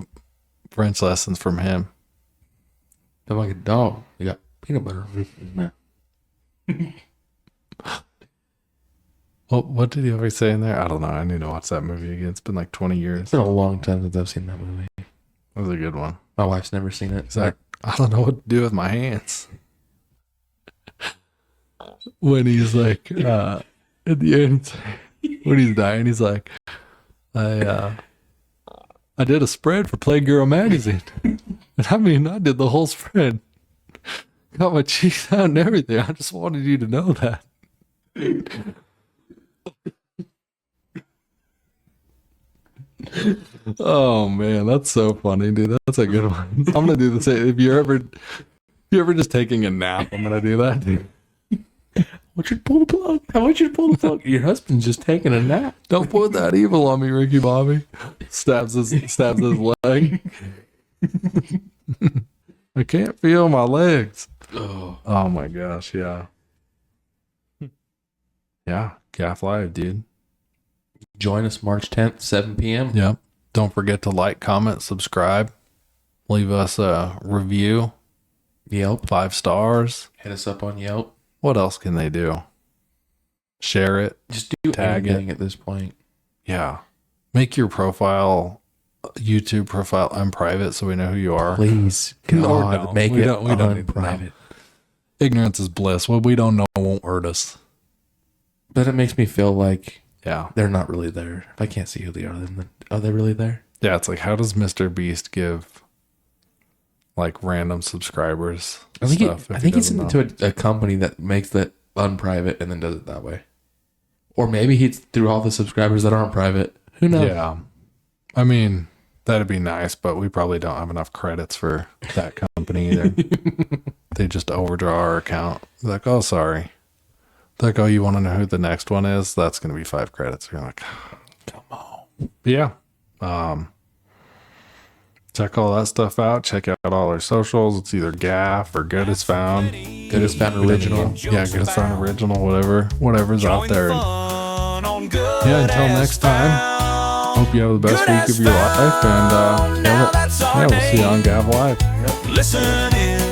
French lessons from him. They're like a dog. You got peanut butter in his mouth. What did he always say in there? I don't know. I need to watch that movie again. It's been like 20 years. It's been a long time since I've seen that movie. That was a good one. My wife's never seen it. He's like, I don't know what to do with my hands. When he's like, at the end, when he's dying, he's like, I did a spread for Playgirl magazine. And I mean, I did the whole spread. Got my cheeks out and everything. I just wanted you to know that. Oh man, that's so funny, dude. That's a good one. I'm gonna do the same. If you're ever just taking a nap, I'm gonna do that, dude. I want you to pull the plug. I want you to pull the plug. Your husband's just taking a nap. Don't put that evil on me, Ricky Bobby. Stabs his leg. I can't feel my legs. Oh my gosh, yeah. Yeah, GAF Live, dude. Join us March 10th, 7 p.m. Yep. Don't forget to like, comment, subscribe. Leave us a review. Yelp. 5 stars. Hit us up on Yelp. What else can they do? Share it. Just do Tag anything at this point. Yeah. Make your profile, YouTube profile, unprivate so we know who you are. Please, Or God, don't. make We it don't need to know. unprivate. Ignorance is bliss. What we don't know won't hurt us. But it makes me feel like Yeah. they're not really there. If I can't see who they are, then are they really there? Yeah, it's like, how does Mr. Beast give like random subscribers I think stuff? I think he's into a company that makes that unprivate and then does it that way. Or maybe he's through all the subscribers that aren't private. Who knows? Yeah. I mean, that'd be nice, but we probably don't have enough credits for that company either. They just overdraw our account. Like, oh, sorry. Like, oh, you want to know who the next one is? That's going to be 5 credits. You're like, come on. Yeah. Check all that stuff out. Check out all our socials. It's either GAF or Good as Found. Good as Found Original. Yeah, Good as Found Original, whatever's out there. Yeah, until next time, hope you have the best week of your life. And yeah, we'll see you on GAF Live. Listen in.